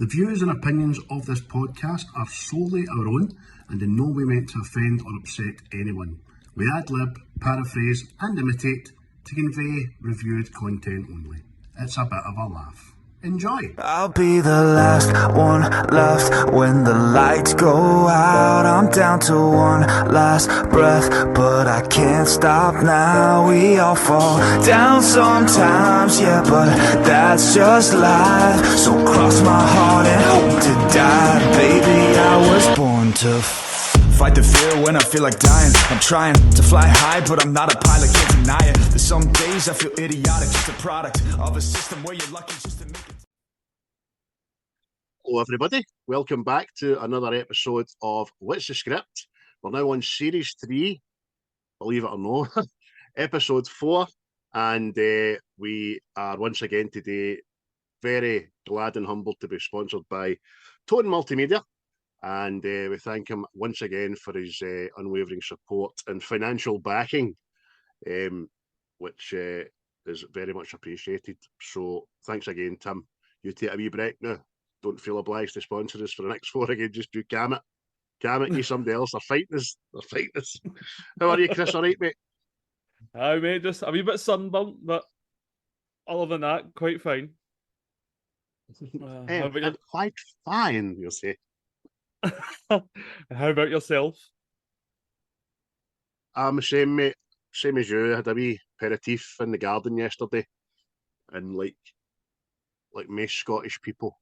The views and opinions of this podcast are solely our own and in no way meant to offend or upset anyone. We ad-lib, paraphrase and imitate to convey reviewed content only. It's a bit of a laugh. Enjoy! I'll be the last one left when the lights go out. I'm down to one last breath, but I can't stop now. We all fall down sometimes, yeah, but that's just life. So cross my heart and hope to die. Baby, I was born to fight the fear when I feel like dying. I'm trying to fly high, but I'm not a pilot, can't deny it. There's some days I feel idiotic, just a product of a system where you're lucky just to make it. Hello everybody, welcome back to another episode of What's the Script? We're now on Series 3, believe it or not, Episode 4, and we are once again today very glad and humbled to be sponsored by Tone Multimedia, and we thank him once again for his unwavering support and financial backing, which is very much appreciated. So thanks again, Tim. You take a wee break now. Don't feel obliged to sponsor us for the next 4 again. Just do Cam it, you somebody else. They're fighting us. How are you, Chris? All right, mate? Aye, mate, just a wee bit sunburnt, but other than that, quite fine. Quite fine, you'll say. How about yourself? I'm the same, mate. Same as you. I had a wee pair of teeth in the garden yesterday, and like most Scottish people,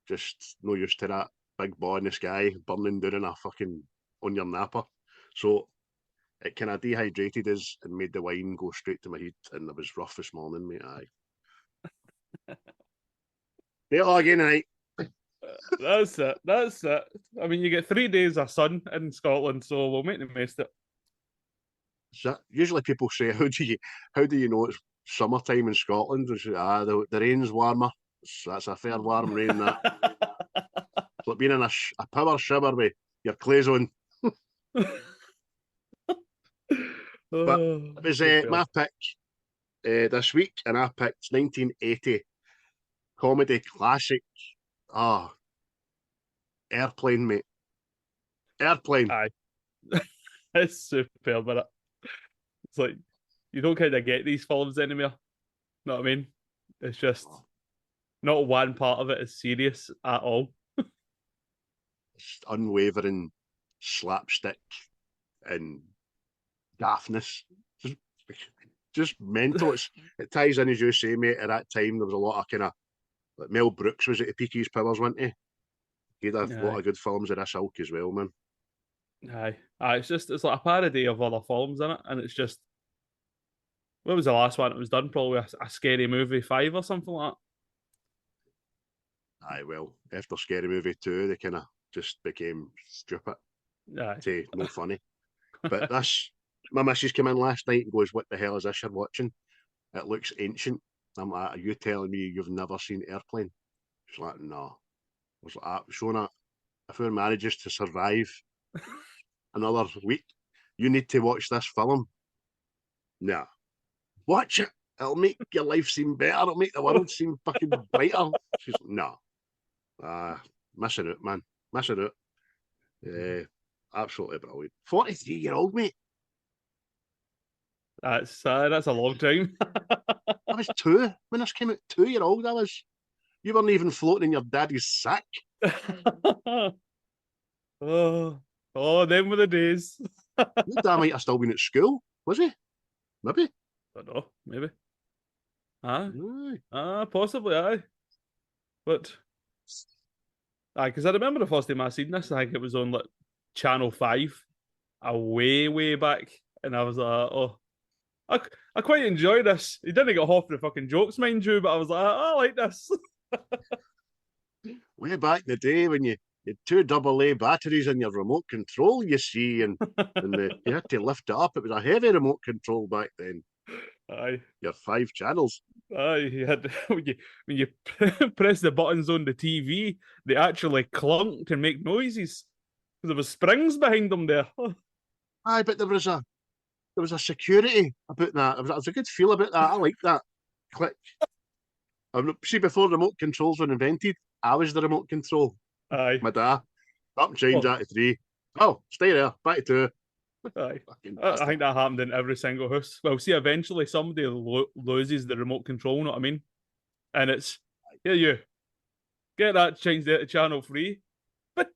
just no used to that big boy in the sky burning down in a fucking on your napper. So it kind of dehydrated us and made the wine go straight to my head, and it was rough this morning, mate. Aye. Yeah, again tonight. That's it. I mean, you get 3 days of sun in Scotland, so we'll make the most of it. So usually people say, how do you know it's summertime in Scotland? Say, the rain's warmer. That's a fair warm rain, that. It's like being in a power shower with your clothes on. But it was my pick this week, and I picked 1980 comedy classic. Airplane, mate. Airplane. Aye. It's superb, but it's like you don't kind of get these films anymore. Know what I mean? It's just not one part of it is serious at all. It's unwavering slapstick and daftness. Just mental. It ties in, as you say, mate. At that time, there was a lot of kind of like Mel Brooks was at the peak of his powers, wasn't he? He had a lot of good films of this ilk as well, man. Aye. It's like a parody of other films, isn't it? And it's just, what was the last one that was done? Probably a Scary Movie 5 or something like that. Aye, well, after Scary Movie 2, they kind of just became stupid. Aye. Say, no funny. But my missus came in last night and goes, "What the hell is this you're watching? It looks ancient." I'm like, "Are you telling me you've never seen Airplane?" She's like, "No." I was like, "Shona, if our manages to survive another week, you need to watch this film." "Nah, watch it. It'll make your life seem better. It'll make the world seem fucking brighter." She's like, "No. Missing out, man. Missing out." Absolutely brilliant. 43-year-old, mate. That's a long time. I was 2 when this came out. 2-year-old I was. You weren't even floating in your daddy's sack. Oh, them were the days. Your dad might have still been at school, was he? Maybe. I don't know, maybe. Possibly, aye. But because I remember the first time I seen this, I think it was on like Channel 5, way back, and I was like, oh, I quite enjoy this. He didn't get half the fucking jokes, mind you, but I was like, I like this. Way back in the day when you had 2 AA batteries in your remote control, you see, and you had to lift it up. It was a heavy remote control back then. Aye. Your 5 channels. Aye, you had when you press the buttons on the TV, they actually clunk and make noises because there was springs behind them there. Aye, but there was a security about that. There was a good feel about that. I like that. Click. See, before remote controls were invented, I was the remote control. Aye. My dad, up and change that to 3. Oh, stay there, back to 2. Aye. Fucking I bastard. think that happened in every single house. Well, see, eventually somebody loses the remote control, you know what I mean? And it's, here you, get that changed out to channel 3. But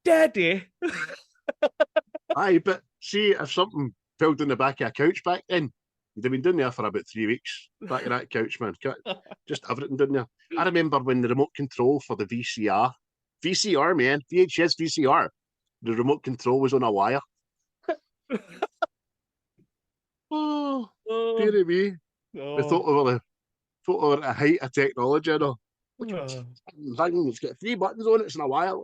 daddy. Aye, but see, if something fell down the back of a couch back then, you'd have been down there for about 3 weeks. Back of that couch, man. Just everything down there. I remember when the remote control for the VCR, man, VHS VCR, the remote control was on a wire. Oh, dearie me. We thought we were at the height of technology, you know. Look at this thing, it's got 3 buttons on it, it's on a wire.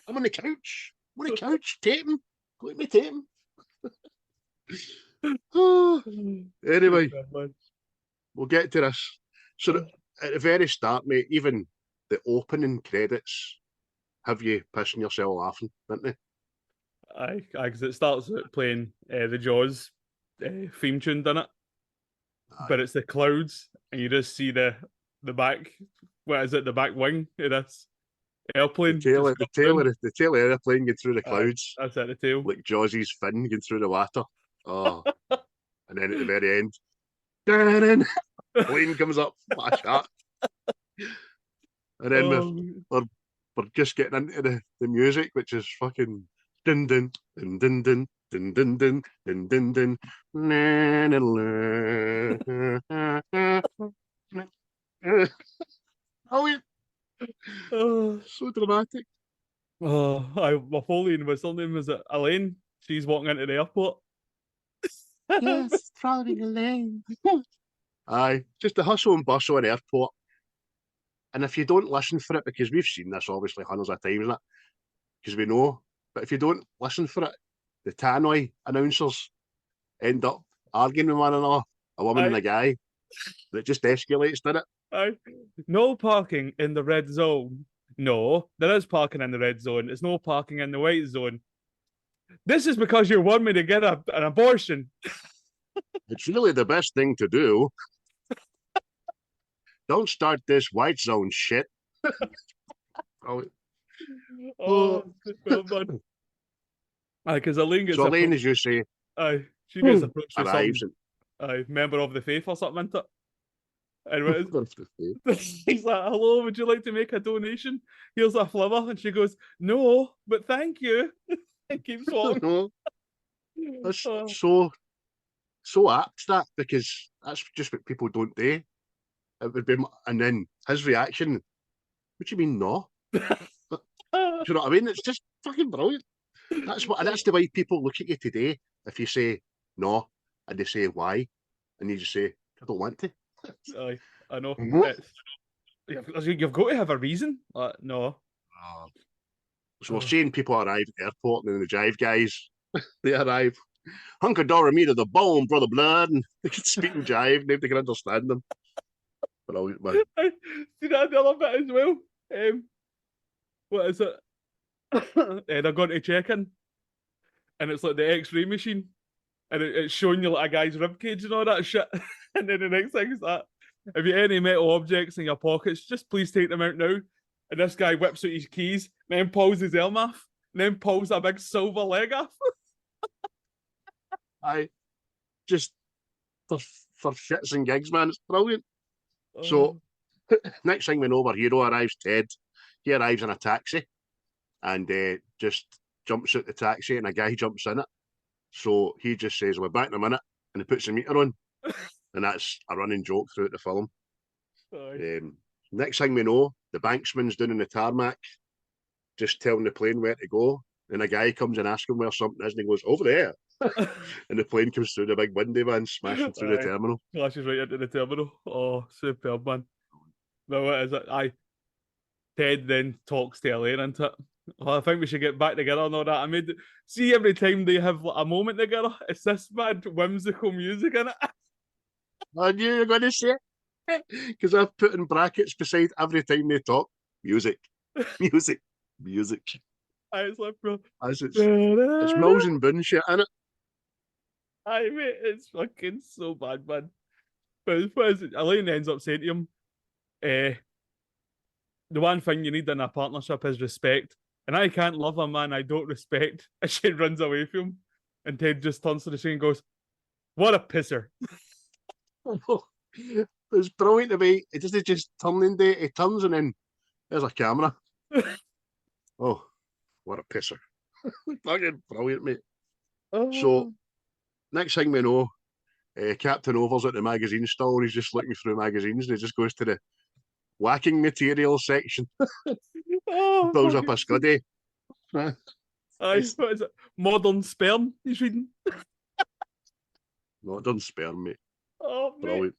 I'm on the couch. I'm on the couch, taping. Let me tape him. Anyway, we'll get to this. So at the very start, mate, even the opening credits have you pissing yourself laughing, didn't they? Aye, because it starts with playing the Jaws theme tune, doesn't it? Aye. But it's the clouds, and you just see the back. What is it? The back wing of this airplane. The tail of the airplane going through the clouds. That's at the tail. Like Jaws's fin going through the water. Oh. And then at the very end, plane comes up, flash hat. And then we're just getting into the music, which is fucking dun dun dun dun dun dun dun dun dun dun dun. Oh, so dramatic. My Folian was, her name was Elaine. She's walking into the airport. Yes, following Elaine. Aye, just the hustle and bustle in airport. And if you don't listen for it, because we've seen this obviously hundreds of times, isn't it? Because we know, but if you don't listen for it, the tannoy announcers end up arguing with one another, a woman and a guy. That just escalates, doesn't it? Aye. No parking in the red zone. No, there is parking in the red zone. There's no parking in the white zone. This is because you want me to get an abortion. It's really the best thing to do. Don't start this white zone shit. Because Elaine gets Elaine, as you say, she gets approached with arrives some member of the faith or something, isn't it? And he's like, "Hello, would you like to make a donation? Here's a flower." And she goes, "No, but thank you." And keeps walking. That's so apt, that, because that's just what people don't do. It would be, and then his reaction, what do you mean, no? Do you know what I mean? It's just fucking brilliant. That's the way people look at you today. If you say no, and they say why, and you just say, I don't want to. Aye, I know. You've got to have a reason. No. So we're seeing people arrive at the airport, and then the jive guys, they arrive. Hunker me to the bone, brother blood, and they can speak in jive, nobody can understand them. Brilliant, man. See that the other bit as well? What is it? They're going to check in, and it's like the X-ray machine, and it's showing you like a guy's ribcage and all that shit. And then the next thing is that if you have any metal objects in your pockets, just please take them out now. And this guy whips out his keys, then pulls his arm off, and then pulls a big silver leg off. I just for shits and gigs, man, it's brilliant. So next thing we know, our hero arrives, Ted. He arrives in a taxi and just jumps out the taxi, and a guy jumps in it. So he just says, "We're back in a minute," and he puts the meter on. And that's a running joke throughout the film. Next thing we know, the banksman's down in the tarmac, just telling the plane where to go. And a guy comes and asks him where something is, and he goes, "Over there." And the plane comes through the big window, man, smashing through the terminal. Flashes right into the terminal. Oh, superb, man. Now, what is it? Ted then talks to Elaine into it. Oh, I think we should get back together and all that. See, every time they have a moment together, it's this mad whimsical music in it. I knew you were going to say it. Because I've put in brackets beside every time they talk, music, music, music. It's like, bro. It's Mills and Boone shit, innit? Aye, mate, it's fucking so bad, man. But what is it? Elaine ends up saying to him, the one thing you need in a partnership is respect. And I can't love a man I don't respect. And she runs away from him. And Ted just turns to the screen and goes, "What a pisser." It's brilliant to me. It doesn't just turn into it. He turns and then there's a camera. Oh, what a pisser. Fucking brilliant, mate. So, next thing we know, Captain Over's at the magazine store. He's just looking through magazines and he just goes to the whacking material section. Pulls up a scuddy. What is it? Modern sperm he's reading. No, it doesn't spare me. Oh, brilliant.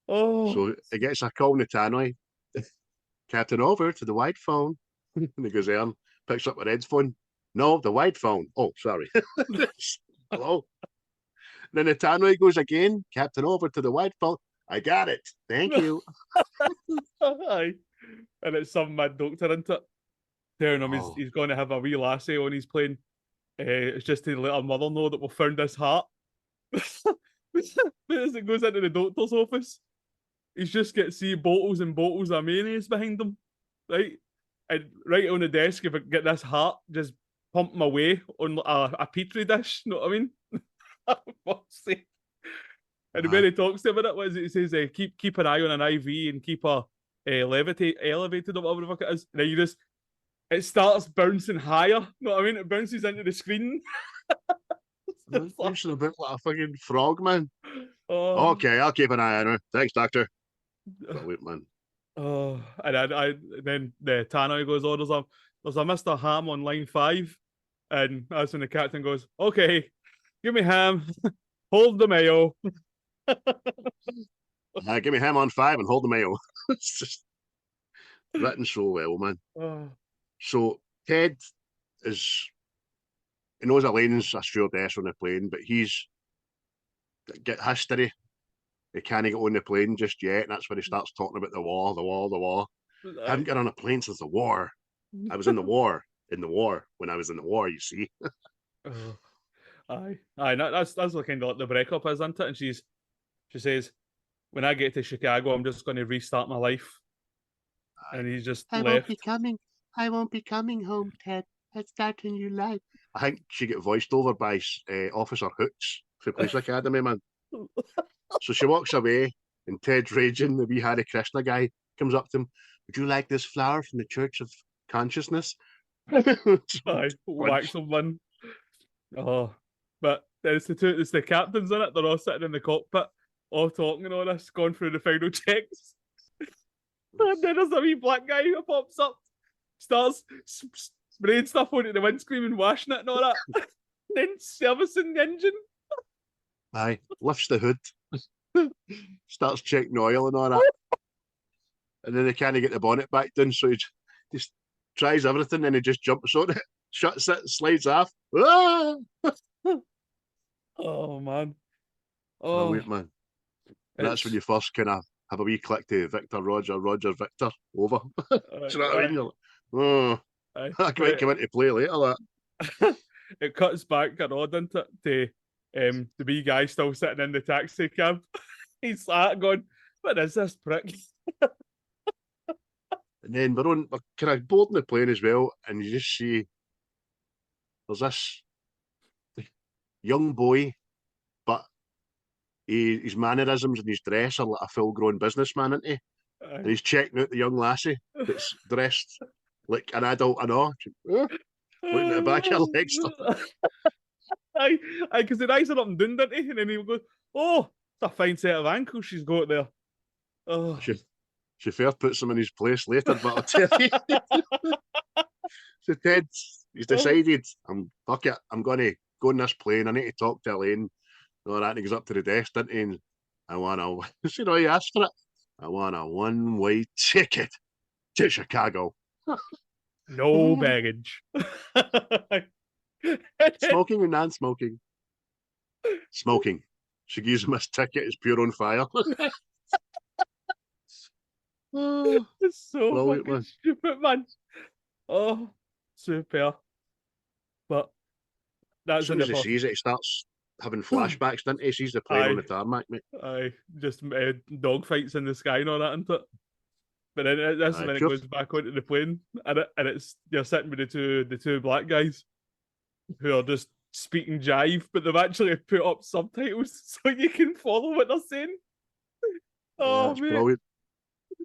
Oh. So he gets a call in the tannoy. Captain Over to the white phone. And he goes there and picks up a headphone. No, the white phone. Oh, sorry. Hello. Then the tannoy goes again. Captain Over to the white phone. I got it. Thank you. Aye. And it's some mad doctor into it. Telling him he's going to have a wee lassie on his plane. It's just to let her mother know that we found this heart. As it goes into the doctor's office, he's just got see bottles and bottles of mayonnaise behind him, right? And right on the desk, if I get this heart just pumping away on a petri dish, you know what I mean? And when he talks to him about it, what is it? He says, keep an eye on an IV and keep her elevated or whatever the fuck it is. And then it starts bouncing higher, you know what I mean? It bounces into the screen. It's a bit like a fucking frog, man. Okay, I'll keep an eye on her. Thanks, doctor. Brilliant, man. And then the tannoy goes, there's a Mr. Ham on line 5. And that's when the captain goes, okay, give me ham, hold the mayo. Give me ham on 5 and hold the mayo. It's just written so well, man. So Ted he knows Elaine's a stewardess on the plane, but he's got history. He can't get on the plane just yet, and that's when he starts talking about the war. I haven't got on a plane since the war. I was in the war when I was in the war, you see. Aye, that's the kind of like the breakup is, isn't it? And she says, when I get to Chicago, I'm just going to restart my life. Aye. And he's just left. I won't be coming home, Ted. I'll start a new life. I think she get voiced over by Officer Hooks for Police Academy, man. So she walks away, and Ted raging, the wee Hare Krishna guy, comes up to him. Would you like this flower from the Church of Consciousness? Aye, whack someone. But it's the captains in it. They're all sitting in the cockpit, all talking and all this, going through the final checks. And then there's a wee black guy who pops up, starts spraying stuff onto the windscreen and washing it and all that. Then servicing the engine. Aye, lifts the hood, starts checking the oil and all that. And then they can't get the bonnet back down, so he just tries everything and he just jumps on it, shuts it, slides off. Ah! Oh, man. Brilliant, man. And that's when you first kind of have a wee click to Victor, Roger, Victor, over. Do you know what I mean? You're like, I might come into play later, that. It cuts back a rod into it to the wee guy still sitting in the taxi cab. He's sat going, what is this prick? And then we're kind of boarding the plane as well, and you just see there's this young boy, but his mannerisms and his dress are like a full-grown businessman, isn't he? And he's checking out the young lassie that's dressed like an adult, I know. Looking at the back of her legs. Aye, because the eyes are up and down, didn't he? And then he goes, oh, it's a fine set of ankles she's got there. Oh. She fair puts him in his place later, but I'll tell you. So Ted, he's decided, fuck it, I'm going to go on this plane. I need to talk to Elaine. All that, and he goes up to the desk, didn't he? And I want he asked for it. I want a one-way ticket to Chicago. No baggage. Smoking and non-smoking. Smoking. She gives him his ticket, it's pure on fire. It's so brilliant, fucking stupid, man. Oh, super. But that's as soon as he sees it, he starts having flashbacks, didn't he? Sees the plane on the tarmac, mate. Aye, just dog fights in the sky and all that, isn't it? But then this is when it goes back onto the plane, and it's you're sitting with the two black guys who are just speaking jive, but they've actually put up subtitles so you can follow what they're saying. Oh, that's brilliant.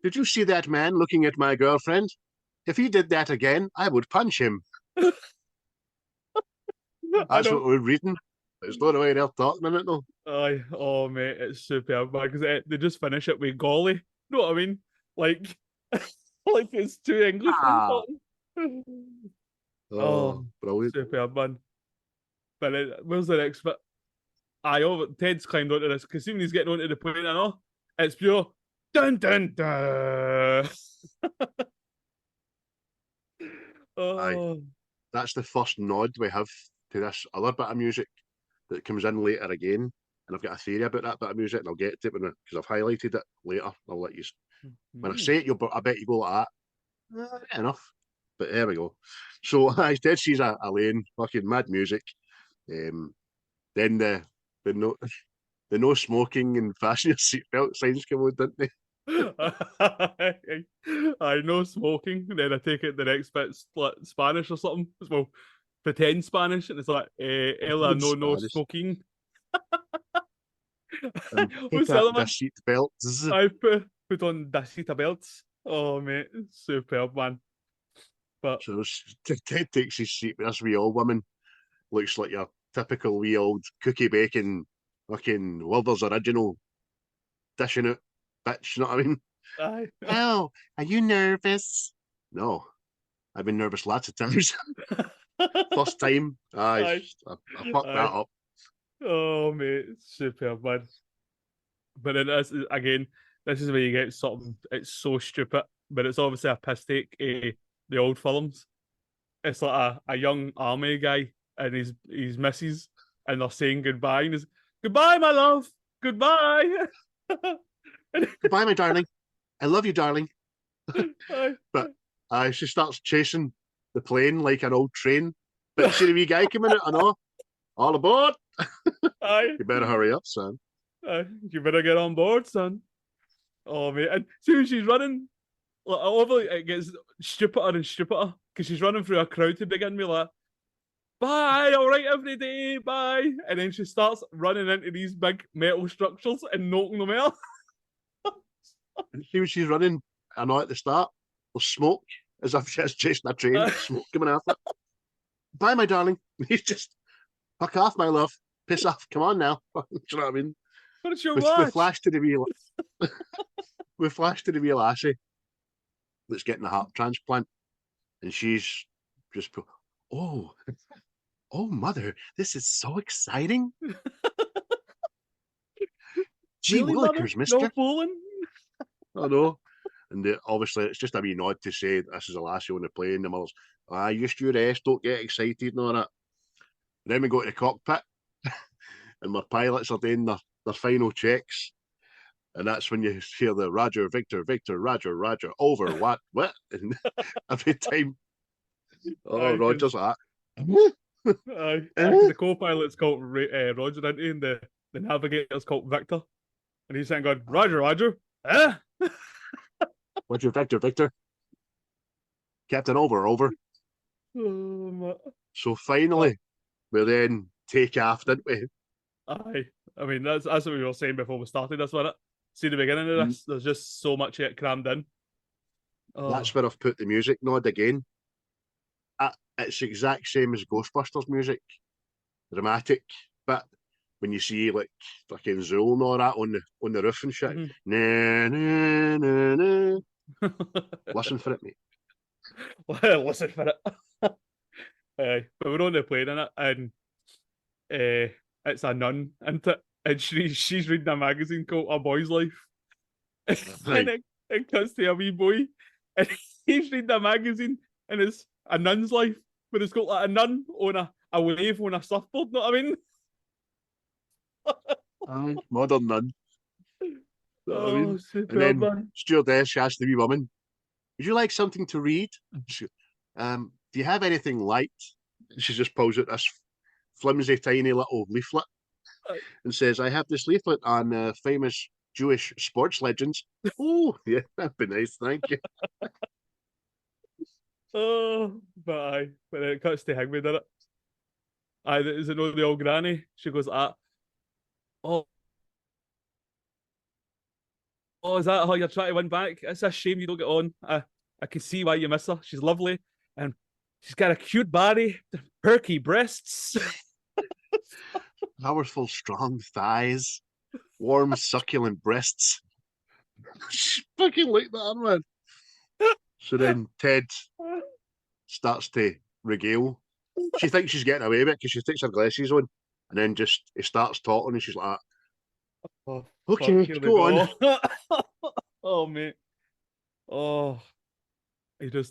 Did you see that man looking at my girlfriend? If he did that again, I would punch him. That's what we're reading. It's not the way they're talking in it, though. Aye, oh, mate, it's superb, because they just finish it with golly. You know what I mean? Like, like it's two English talking. Oh, brilliant. Superb, man. But where's the next bit? Ted's climbed onto this, because even he's getting onto the plane, I know. It's pure dun dun dun. Aye. That's the first nod we have to this other bit of music that comes in later again. And I've got a theory about that bit of music, and I'll get to it because I've highlighted it later. I'll let you. When I say it, I bet you go like that. Enough. But there we go. So Ted sees a lane, fucking mad music. Then the no smoking and fasten your seatbelt signs come on, didn't they? I know smoking. Then I take it the next bit's like Spanish or something. Well, pretend Spanish, and it's like Ella no smoking. What's the seat belts? I put on the seat belts. Oh mate, superb, man. But so Ted takes his seat with this wee old woman. Looks like your typical wee old cookie bacon fucking Wilder's original dishing out bitch, you know what I mean? Aye. Oh, are you nervous? No. I've been nervous lots of times. First time. I fucked that up. Oh mate, superb, man. But then this is where you get something, it's so stupid, but it's obviously a piss take the old films. It's like a young army guy and his missus, and they're saying goodbye, and he's goodbye, my love, goodbye. Goodbye, my darling. I love you, darling. But she starts chasing the plane like an old train. But see the wee guy coming out, I know. All aboard. Aye. You better hurry up, son. You better get on board, son. Oh, mate. And soon as she's running, like, it gets stupider and stupider because she's running through a crowd to begin with, like, bye, all right, every day, bye. And then she starts running into these big metal structures and knocking them out. And see when she's running, I know at the start, there's smoke, as if she's chasing a train, smoke coming after it. Bye, my darling. He's just, fuck off, my love. Piss off. Come on now. Do you know what I mean? What's your watch? We flash to the real lassie that's getting a heart transplant, and she's just, oh, mother, this is so exciting. Gee really, willikers, mister. No fooling. I know. And obviously, it's just a wee nod to say this is a lassie on the plane. The mother's, just you rest, don't get excited and all that. And then we go to the cockpit, and my pilots are doing their final checks. And that's when you hear the Roger, Victor, Victor, Roger, Roger, over, what? And every time, Roger's like that. The co-pilot's called Roger, and the navigator's called Victor. And he's saying, "God, Roger, Roger, Roger, Victor, Victor, Captain, over." So finally, we then take off, didn't we? Aye, I mean that's what we were saying before we started this, wasn't it? See the beginning of this, there's just so much yet crammed in. That's where I've put the music nod again. It's the exact same as Ghostbusters music, dramatic, but when you see like fucking Zool and all that on the roof and shit, nah, nah, nah, nah. Listen for it, mate. Listen for it. But we're on the plane in it, and it's a nun, isn't it? And she's reading a magazine called A Boy's Life. And it cuts to a wee boy, and he's reading a magazine, and it's a nun's life, but it's got like a nun on a wave on a surfboard, know what I mean? Modern nun. Super, and then man. stewardess, she asked the wee woman, would you like something to read? She, do you have anything light? She just pulls out this flimsy, tiny little leaflet. and says, I have this leaflet on famous Jewish sports legends. Oh, yeah, that'd be nice, thank you. Oh, but then it cuts to Higby, did it? Is it not the old granny? She goes, oh, oh, is that how you're trying to win back? It's a shame you don't get on. I can see why you miss her. She's lovely, and she's got a cute body, perky breasts. Powerful, strong thighs, warm, succulent breasts. She's fucking like that, man. So then Ted starts to regale. She thinks she's getting away with it because she takes her glasses on, and then just he starts talking, and she's like, Oh, okay, go on. Oh, mate. Oh, he just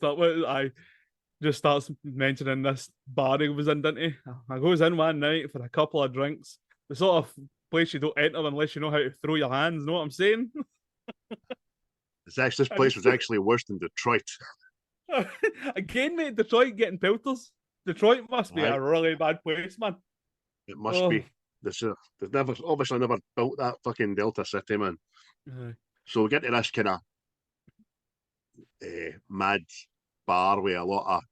starts mentioning this bar he was in, didn't he? I goes in one night for a couple of drinks. The sort of place you don't enter unless you know how to throw your hands. Know what I'm saying? This place was actually worse than Detroit. Again, mate, Detroit getting pelters. Detroit must be a really bad place, man. It must be. They've obviously never built that fucking Delta City, man. So we get to this kind of mad bar with a lot of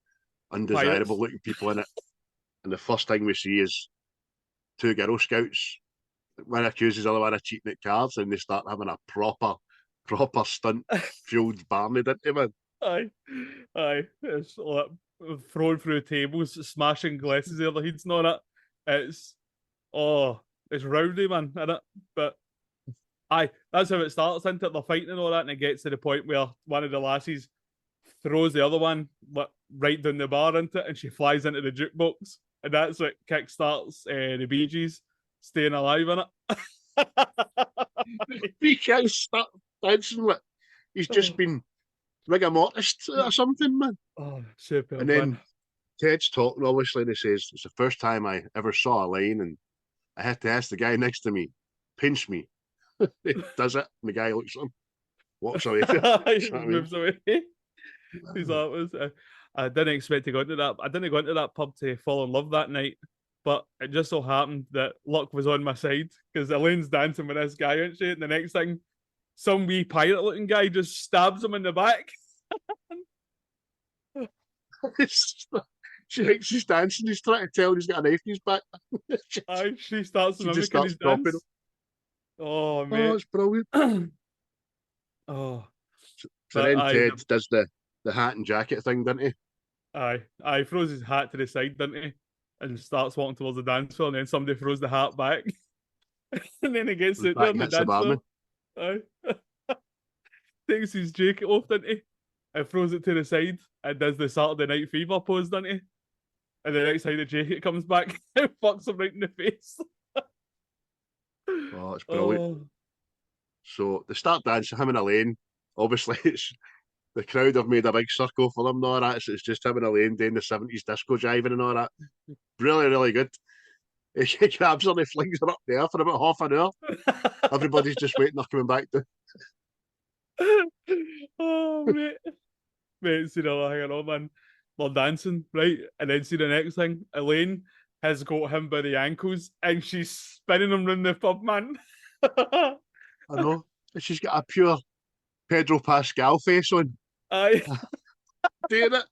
undesirable looking people in it. And the first thing we see is two Girl Scouts. One accuses the other one of cheating at cards, and they start having a proper stunt fueled Barney, didn't they, man? Aye. It's like throwing through tables, smashing glasses over the heads and all that. It's rowdy, man, isn't it? But that's how it starts, isn't it? They're fighting and all that, and it gets to the point where one of the lassies throws the other one right down the bar into it, and she flies into the jukebox, and that's what kickstarts the Bee Gees staying alive in it. He can't start dancing with. He's just been rigor mortis or something, man. Oh, super. And then Ted's talking, obviously, and he says, it's the first time I ever saw a line, and I had to ask the guy next to me, pinch me. He does it, and the guy looks at him, walks away. Moves away. He's like, I didn't expect to go into that. I didn't go into that pub to fall in love that night, but it just so happened that luck was on my side because Elaine's dancing with this guy, isn't she? And the next thing, some wee pirate-looking guy just stabs him in the back. She thinks he's dancing. He's trying to tell he's got a knife in his back. She starts mimicking his dance. Oh, man. Oh, it's brilliant. So then Ted does the hat and jacket thing, doesn't he? He throws his hat to the side, doesn't he? And starts walking towards the dance floor, and then somebody throws the hat back. And then he gets it there in the dance floor. Takes his jacket off, doesn't he? And throws it to the side and does the Saturday Night Fever pose, doesn't he? And the next time the jacket comes back, it fucks him right in the face. Oh, it's brilliant. So they start dancing, him and Elaine. Obviously, the crowd have made a big circle for them and all that. So it's just him and Elaine doing the 70s disco jiving and all that. Really, really good. He grabs her and he flings her up there for about half an hour. Everybody's just waiting, they're coming back to. Oh, mate. Mate, see, hang on, man. They're dancing, right? And then see the next thing, Elaine has got him by the ankles and she's spinning him round the pub, man. I know. She's got a pure Pedro Pascal face on. Aye. Doing it.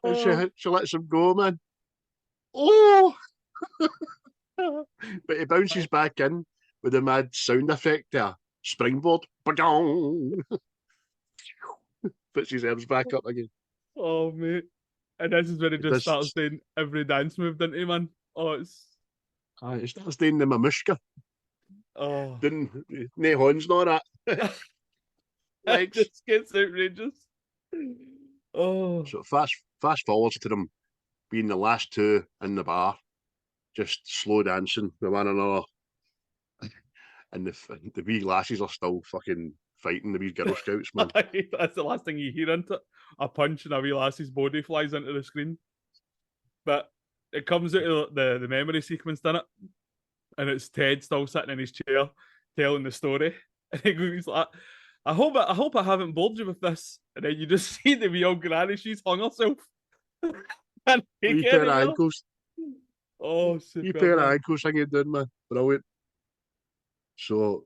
And she lets him go, man. Oh! But he bounces back in with a mad sound effect there. Springboard. Puts his arms back up again. Oh, mate. And this is when he just starts doing every dance move, doesn't he, man? Oh, it's... He starts doing the mamushka. Oh. No horns, nor that. It just gets outrageous. Oh. So fast forwards to them being the last two in the bar, just slow dancing with one another. And the wee lasses are still fucking fighting the wee Girl Scouts, man. That's the last thing you hear, isn't it? A punch and a wee lassie's body flies into the screen. But it comes out of the memory sequence, doesn't it? And it's Ted still sitting in his chair telling the story. And he goes like, I hope I haven't bored you with this. And then you just see the wee old granny, she's hung herself. And Wee pair of ankles. Oh, You super, pair of man. ankles hanging down, man. Brilliant. So,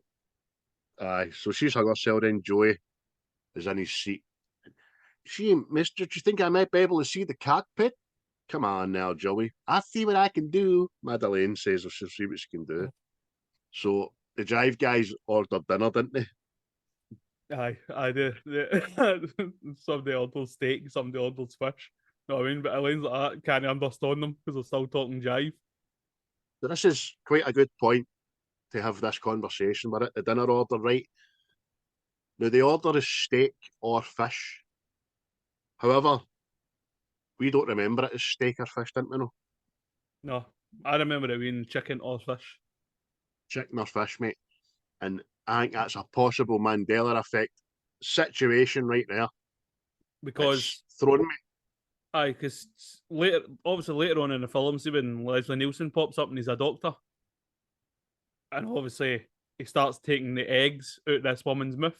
so she's hung herself in. Joey is in his seat. See, mister, do you think I might be able to see the cockpit? Come on now, Joey. I see what I can do. Madeleine says she'll see what she can do. So the Jive guys ordered dinner, didn't they? I do. Somebody orders steak, somebody orders fish. You know what I mean? But Elaine's like that, can't understand them because they're still talking jive. So this is quite a good point to have this conversation with it. The dinner order, right? Now the order is steak or fish. However, we don't remember it as steak or fish, didn't we? No, No, I remember it being chicken or fish. chicken or fish, mate. And I think that's a possible Mandela effect situation right there. Because, It's thrown me. because obviously later on in the film, see when Leslie Nielsen pops up and he's a doctor, and obviously he starts taking the eggs out of this woman's mouth.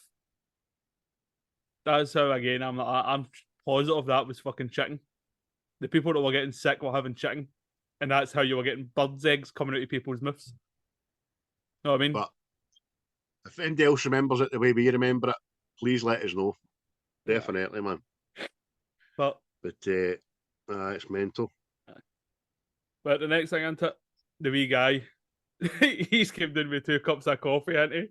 That's how, again, I'm positive that was fucking chicken. The people that were getting sick were having chicken, and that's how you were getting birds' eggs coming out of people's mouths. Know what I mean? But if anybody else remembers it the way we remember it, please let us know. Definitely, man. But it's mental. But the next thing into the wee guy, he's came in with 2 cups of coffee, hasn't he?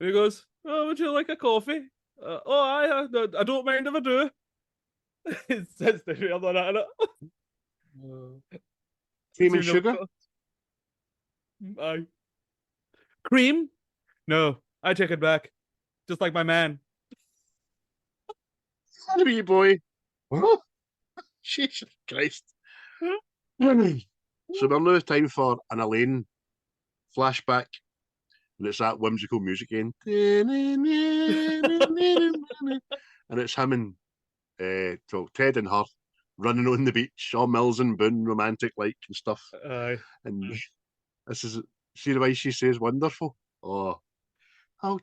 And he goes, "Oh, would you like a coffee?" I don't mind if I do. It says the other at it. Cream and sugar? Aye. Cream? No, I take it back. Just like my man. Wee boy. What? Jesus Christ. So we're now time for an Elaine flashback. And it's that whimsical music again. And it's him and Ted and her running on the beach, all Mills and Boone, romantic like and stuff. Aye. And this is, see the way she says wonderful? Oh,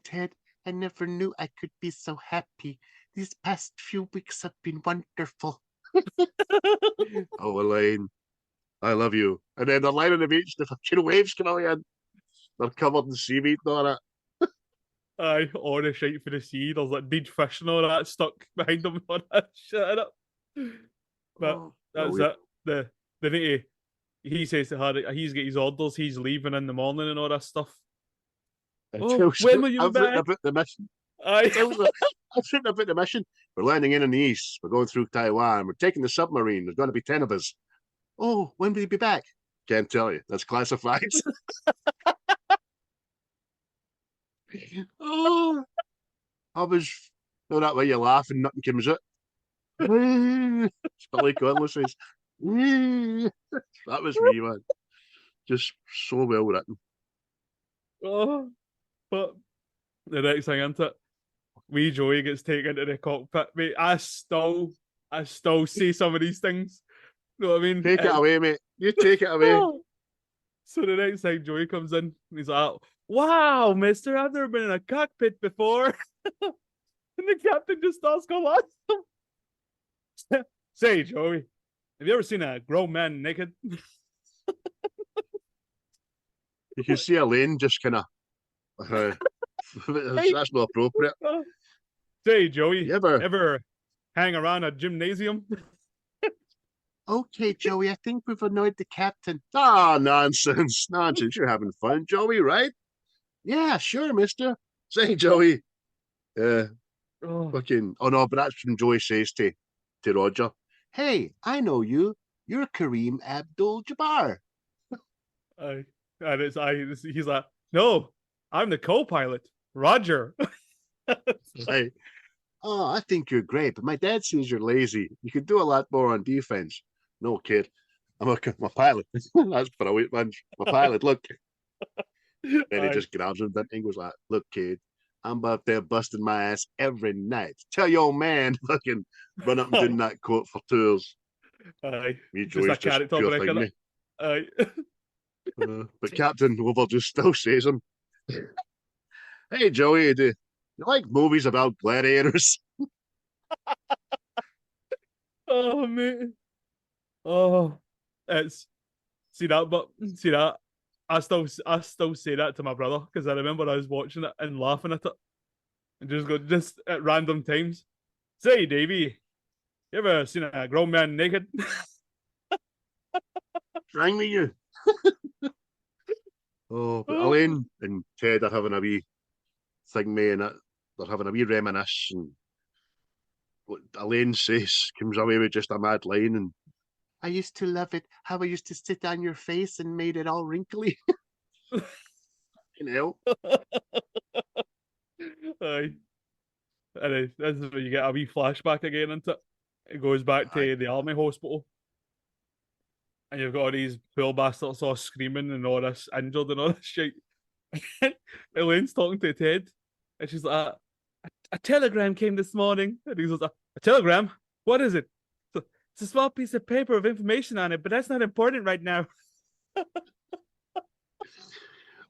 Ted, I never knew I could be so happy. These past few weeks have been wonderful. Oh, Elaine, I love you. And then they're lying on the beach, the fucking waves coming in. They're covered in seaweed and all that. Aye, all the shite for the sea. There's like dead fish and all that stuck behind them. All that shit up. But that's it. The need to, he says to her that he's got his orders, he's leaving in the morning and all that stuff. Oh, when will you I've be written back? about the mission. Aye. I've written about the mission. We're landing in the east. We're going through Taiwan. We're taking the submarine. There's going to be 10 of us. Oh, when will you be back? Can't tell you. That's classified. Oh, I was. No, that way you laugh and nothing comes out. Billy Connolly says, that was me, man. Just so well written. Oh, but the next thing into it, wee Joey gets taken to the cockpit, mate. I still see some of these things. You know what I mean? Take it away, mate. You take it away. So the next time Joey comes in, he's like, "Wow, mister, I've never been in a cockpit before." And the captain just starts going, "Say, Joey, have you ever seen a grown man naked?" You can see Elaine just kind of. That's not appropriate. Say, Joey, You ever hang around a gymnasium? Okay, Joey, I think we've annoyed the captain. Ah, nonsense. Nonsense. You're having fun, Joey, right? Yeah, sure, mister. Say, Joey. Fucking. Oh, no, but that's when Joey says to Roger, "Hey, I know you. You're Kareem Abdul-Jabbar." And he's like, "No, I'm the co-pilot, Roger." Like, oh, I think you're great, but my dad says you're lazy. You could do a lot more on defense. No, kid. I'm a pilot. That's brilliant, man. My pilot, look. Then he just grabs him and goes like, "Look, kid, I'm up there busting my ass every night. Tell your old man fucking run up and down that court for tours." Aye. Me, Just Joey's a character pure break, thing, innit? Aye. but Captain Hoover just still says him, "Hey, Joey, do you like movies about gladiators?" Oh, mate. Oh, it's See that, but see that. I still say that to my brother because I remember I was watching it and laughing at it and just at random times. Say, Davey, you ever seen a grown man naked? Rang me you. Oh, but Elaine and Ted are having a wee thing, mate, and they're having a wee reminisce. And what Elaine says comes away with just a mad line. And I used to love it how I used to sit on your face and made it all wrinkly. You know. Aye. And this is when you get a wee flashback again into it. It goes back to the army hospital. And you've got all these poor bastards all screaming and all this injured and all this shit. Elaine's talking to Ted, and she's like, a telegram came this morning. And he's like, a telegram? What is it? It's a small piece of paper with information on it, but that's not important right now.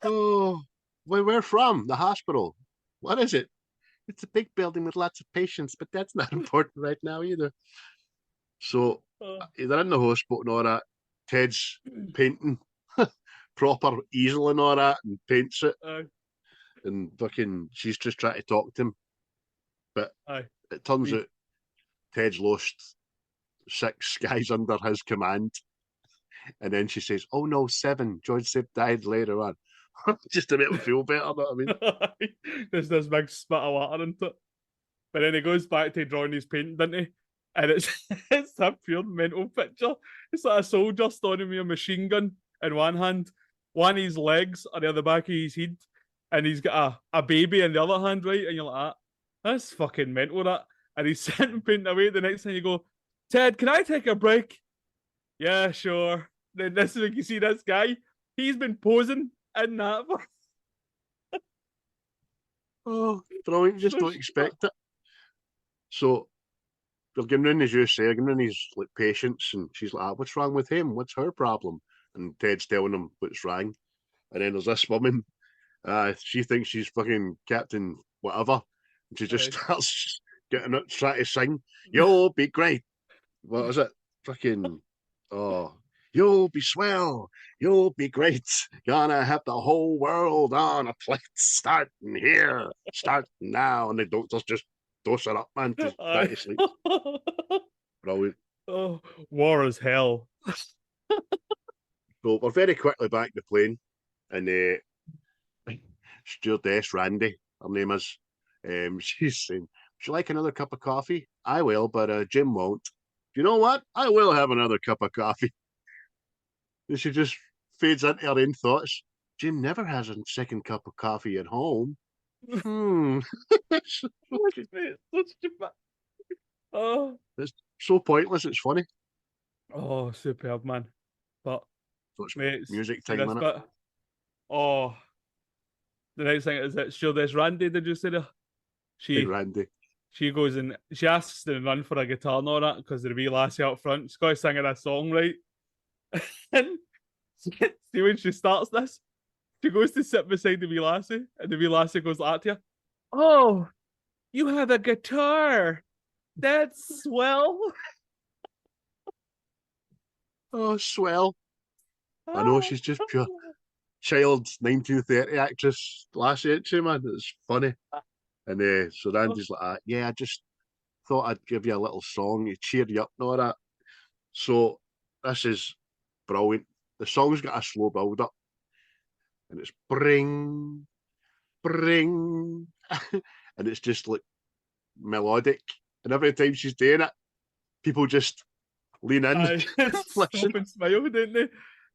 Oh, where we're from, the hospital. What is it? It's a big building with lots of patients, but that's not important right now either. So they're in the hospital and all that. Ted's painting proper easel and all that and paints it. And fucking she's just trying to talk to him. But it turns out Ted's lost 6 guys under his command. And then she says, oh no, 7. George Sipp died later on. Just to make him feel better, know what I mean? There's this big spit of water into it. But then he goes back to drawing his painting, doesn't he? And it's a pure mental picture. It's like a soldier standing with a machine gun in one hand, one of his legs on the other back of his head, and he's got a baby in the other hand, right? And you're like, that's fucking mental, that. And he's sitting painting away. The next thing you go, Ted, can I take a break? Yeah, sure. Then this is when you see this guy. He's been posing in that. Oh, brilliant. You just don't expect it. So they're getting in, as you say, getting in his like patients, and she's like, what's wrong with him? What's her problem? And Ted's telling him what's wrong. And then there's this woman, she thinks she's fucking Captain whatever. And she just starts getting it, trying to sing, you'll be great. What is it? Fucking, you'll be swell. You'll be great. Gonna have the whole world on a plate. Starting here. Starting now. And the doctors just dose her up, man, to try to sleep. Brilliant. Oh, war is hell. So we're very quickly back to the plane. And stewardess Randy, her name is, she's saying, would you like another cup of coffee? I will, but Jim won't. You know what? I will have another cup of coffee. And she just fades into her own thoughts. Jim never has a second cup of coffee at home. It's so pointless, it's funny. Oh, superb, man. But so it's music time, isn't it? Oh, the next thing is that there's Randy, did you say that? Randy. She goes and she asks to run for a guitar and all that because the wee lassie out front. She's got to sing a song, right? And see when she starts this, she goes to sit beside the wee lassie, and the wee lassie goes like to her, oh, you have a guitar. That's swell. Oh, swell. I know, she's just pure child 1930 actress lassie, ain't she, man? It's funny. And so Randy's like, yeah, I just thought I'd give you a little song to cheer you up and all that. So this is brilliant. The song's got a slow build up. And it's bring, bring. And it's just like melodic. And every time she's doing it, people just lean in. Listen and smile, don't they?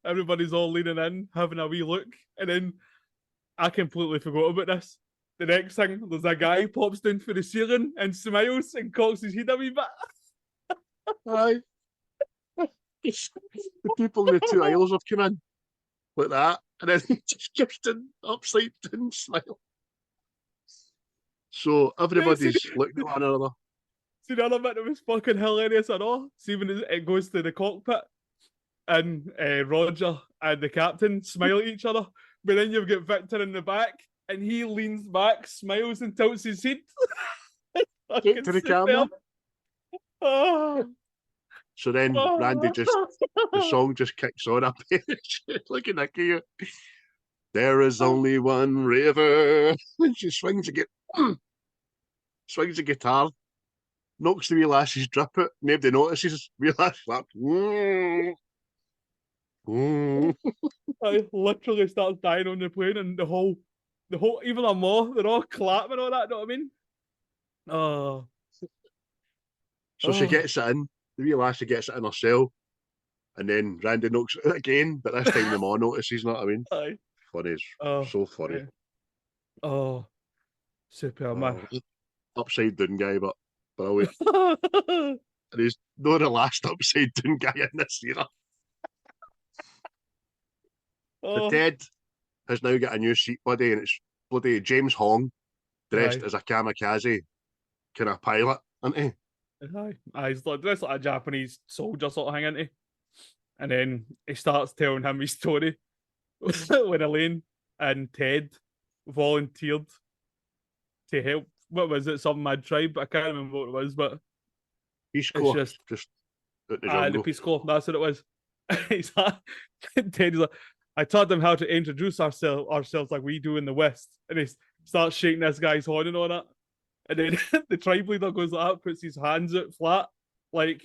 Everybody's all leaning in, having a wee look. And then I completely forgot about this. The next thing, there's a guy pops down for the ceiling and smiles and cocks his head a wee bit. Aye. The people in the 2 aisles have come in like that, and then he just gives an upside down smile. So everybody's looking at one another. See, the other bit that was fucking hilarious at all. See, when it goes to the cockpit, and Roger and the captain smile at each other, but then you've got Victor in the back, and he leans back, smiles, and tilts his head. To the camera. Oh. So then Randy the song just kicks on up. Looking at you. There is only one river. And she swings swings the guitar, knocks the wee lass's drip out. Nobody notices. Wee lass slap. I literally starts dying on the plane, and the whole, even a more, they're all clapping and all that. Know what I mean? Oh. So she gets it in. The wee lassie gets it in herself. And then Randy knocks it out again, but this time the mom notices, know what I mean? Aye. Funny, Oh, so funny. yeah. Oh, super, man. Upside down guy, but brilliant. And he's not the last upside down guy in this era. Oh. But Ted has now got a new seat buddy, and it's bloody James Hong dressed as a kamikaze kind of pilot, isn't he? Aye, he's dressed like a Japanese soldier sort of thing, isn't he? And then he starts telling him his story when Elaine and Ted volunteered to help. What was it? Some mad tribe? I can't remember what it was, but Peace Corps, just out the jungle. The Peace Corps. That's what it was. He's like, Ted's like, I taught them how to introduce ourselves like we do in the West, and he starts shaking this guy's horn and all that. And then the tribe leader goes like that, puts his hands out flat, like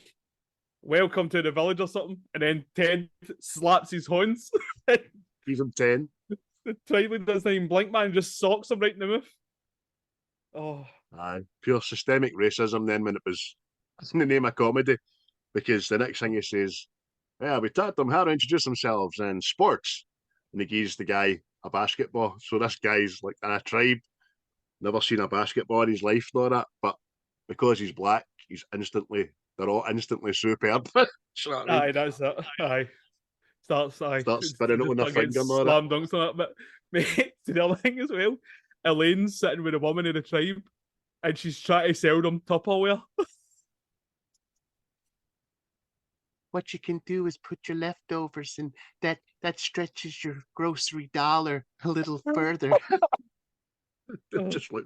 welcome to the village or something. And then Ted slaps his horns. Give him 10. The tribe leader doesn't even blink, man, just socks him right in the mouth. Oh. Aye, pure systemic racism then when it was in the name of comedy. Because the next thing he says, yeah, we taught them how to introduce themselves in sports. And he gives the guy a basketball. So this guy's like in a tribe, never seen a basketball in his life, nor that. But because he's black, they're all instantly superb. Aye, that's it. Aye. Starts spinning it on their finger, nor that. Slam dunks on it. But mate, the other thing as well, Elaine's sitting with a woman in the tribe, and she's trying to sell them Tupperware. What you can do is put your leftovers in that stretches your grocery dollar a little further. Just like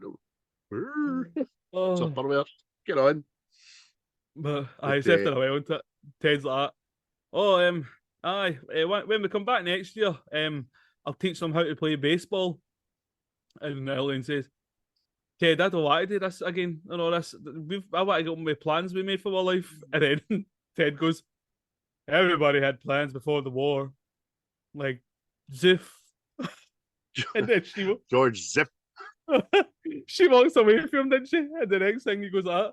Tupperware. Get on. But I accepted a while into it. Ted's like, oh, aye, when we come back next year, I'll teach them how to play baseball. And Elaine says, Ted, I don't want to do this again and all this. I want to get on with plans we made for our life. And then Ted goes, everybody had plans before the war. Like, Ziff. And then George Zip. She walks away from him, didn't she? And the next thing he goes,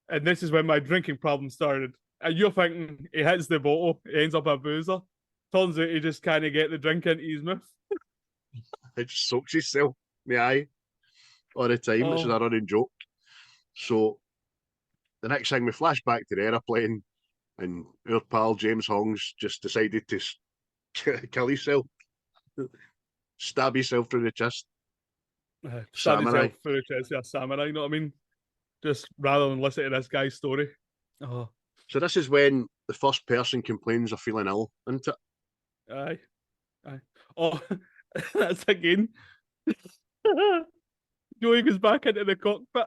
and this is when my drinking problem started. And you're thinking he hits the bottle, he ends up a boozer. Turns out he just can't get the drink into his mouth. It just soaks himself in the eye all the time, which is a running joke. So the next thing we flash back to the aeroplane, and our pal James Hong's just decided to kill himself, stab himself through the chest. Stab himself through the chest, yeah, samurai, you know what I mean? Just rather than listen to this guy's story. Oh. So this is when the first person complains of feeling ill, isn't it? Aye. Oh, that's again. Joey goes back into the cockpit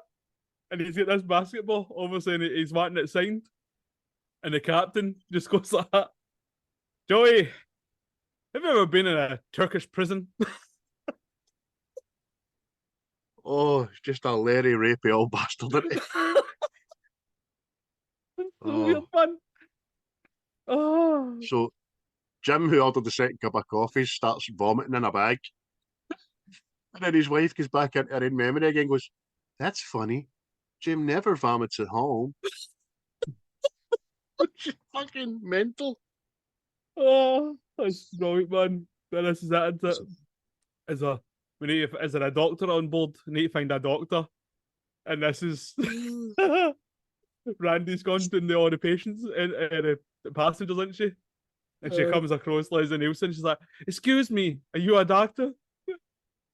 and he's got this basketball, obviously, and he's wanting it signed. And the captain just goes like that. Joey, have you ever been in a Turkish prison? Oh, it's just a Larry rapey old bastard, isn't it? Real fun. Oh. So Jim, who ordered the second cup of coffee, starts vomiting in a bag. And then his wife goes back into her in memory again and goes, that's funny. Jim never vomits at home. She's fucking mental. Oh, that's brilliant, man. Then this is it. Is there a doctor on board? We need to find a doctor. And this is Randy's gone to all the patients and the passengers, isn't she? And she comes across Leslie Nielsen. She's like, excuse me, are you a doctor?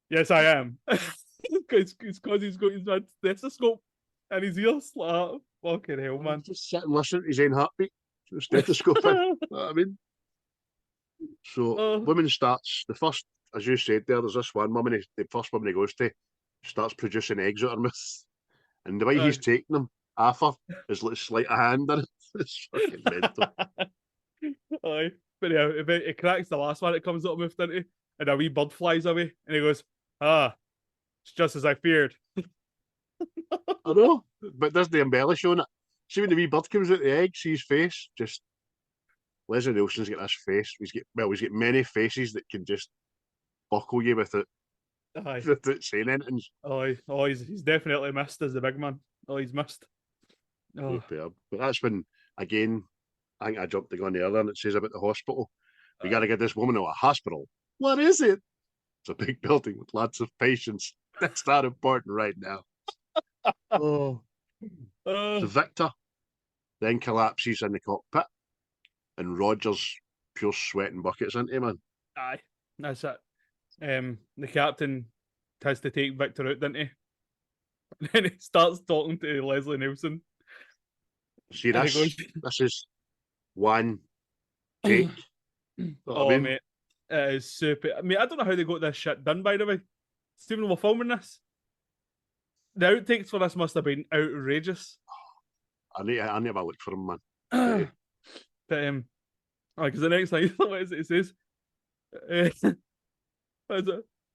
Yes, I am. It's because he's got his stethoscope and his ears. Like, fucking hell, man. Just sit and listen to his own heartbeat. Stethoscope in. You know what I mean? So, woman starts, the first, as you said there's this one woman, the first woman he goes to, starts producing eggs out of her mouth. And the way he's taking them, half her is like sleight of hand in it. It's fucking mental. Aye. But yeah, it cracks the last one. It comes up with, doesn't he? And a wee bird flies away, and he goes, it's just as I feared. I know, but there's the embellish on it. See when the wee bird comes out the egg, see his face, just Leslie Nielsen's got this face. He's got many faces that can just buckle you with it. Aye. Without saying anything. He's definitely missed as the big man. Oh, he's missed. Oh. Superb. But that's when, again, I think I jumped the gun earlier and it says about the hospital. We got to get this woman to a hospital. What is it? It's a big building with lots of patients. That's not important right now. So Victor then collapses in the cockpit and Roger's pure sweating buckets into him, man. Aye, that's it. The captain has to take Victor out, doesn't he? And then he starts talking to Leslie Nielsen. See, this is one take. Oh, I mean? Mate, it is super. I mean, I don't know how they got this shit done, by the way. Stephen, we're filming this. The outtakes for this must have been outrageous. I need to have a look for him, man. But because the next thing it says,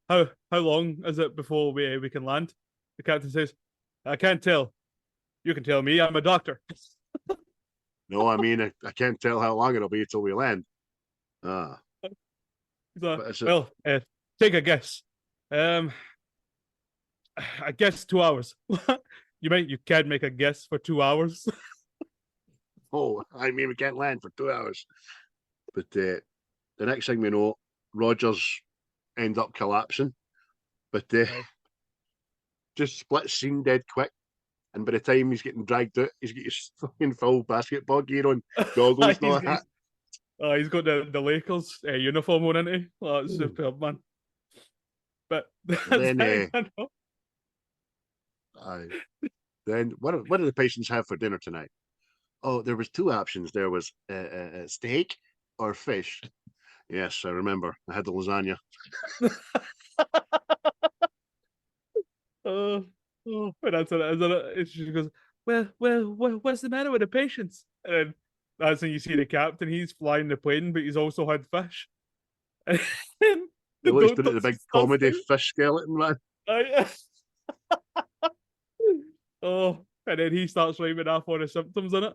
how long is it before we can land? The captain says, I can't tell. You can tell me. I'm a doctor. No, I mean I can't tell how long it'll be until we land. Well, take a guess. I guess 2 hours. You can't make a guess for 2 hours. Oh, I mean we can't land for 2 hours. But the next thing we know, Rogers end up collapsing. But just split scene dead quick. And by the time he's getting dragged out, he's got his fucking full basketball gear on, goggles and all that. He's got the Lakers uniform on, isn't he? Oh, it's superb, man. But then, then what do the patients have for dinner tonight? Oh, there was 2 options. There was steak or fish. Yes, I remember. I had the lasagna. But that's what it is. She goes, well, what's the matter with the patients? And then that's when you see the captain. He's flying the plane, but he's also had fish. And he looks down at the big comedy fish skeleton, man. And then he starts writing off all the symptoms in it.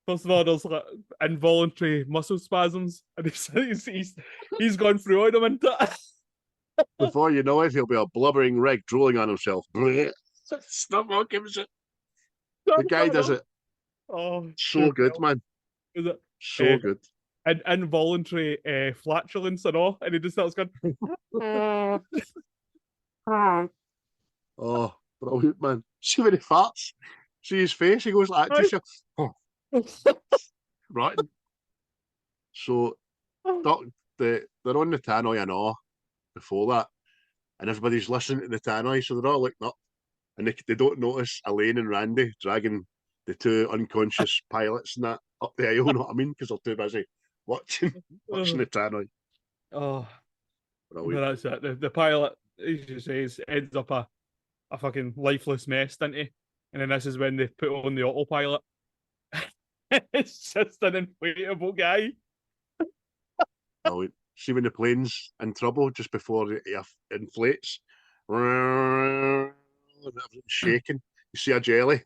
First of all, there's like involuntary muscle spasms, and he's gone through all of them into it. Before you know it, he'll be a blubbering rig drooling on himself. Stop mocking it. The guy does it. Oh, so good, man. Is it so good? And involuntary flatulence and all, and he just starts going. Oh, brilliant, man! See when he farts. See his face. He goes like that. Right. So, they're on the tannoy and all before that, and everybody's listening to the tannoy, so they're all looking up, and they don't notice Elaine and Randy dragging the 2 unconscious pilots and that up the aisle. You know what I mean? Because they're too busy watching the tannoy. Oh, but that's it. The pilot, as you say, ends up a fucking lifeless mess, doesn't he? And then this is when they put on the autopilot. It's just an inflatable guy. Oh, see when the plane's in trouble just before it inflates, and everything's shaking. You see a jelly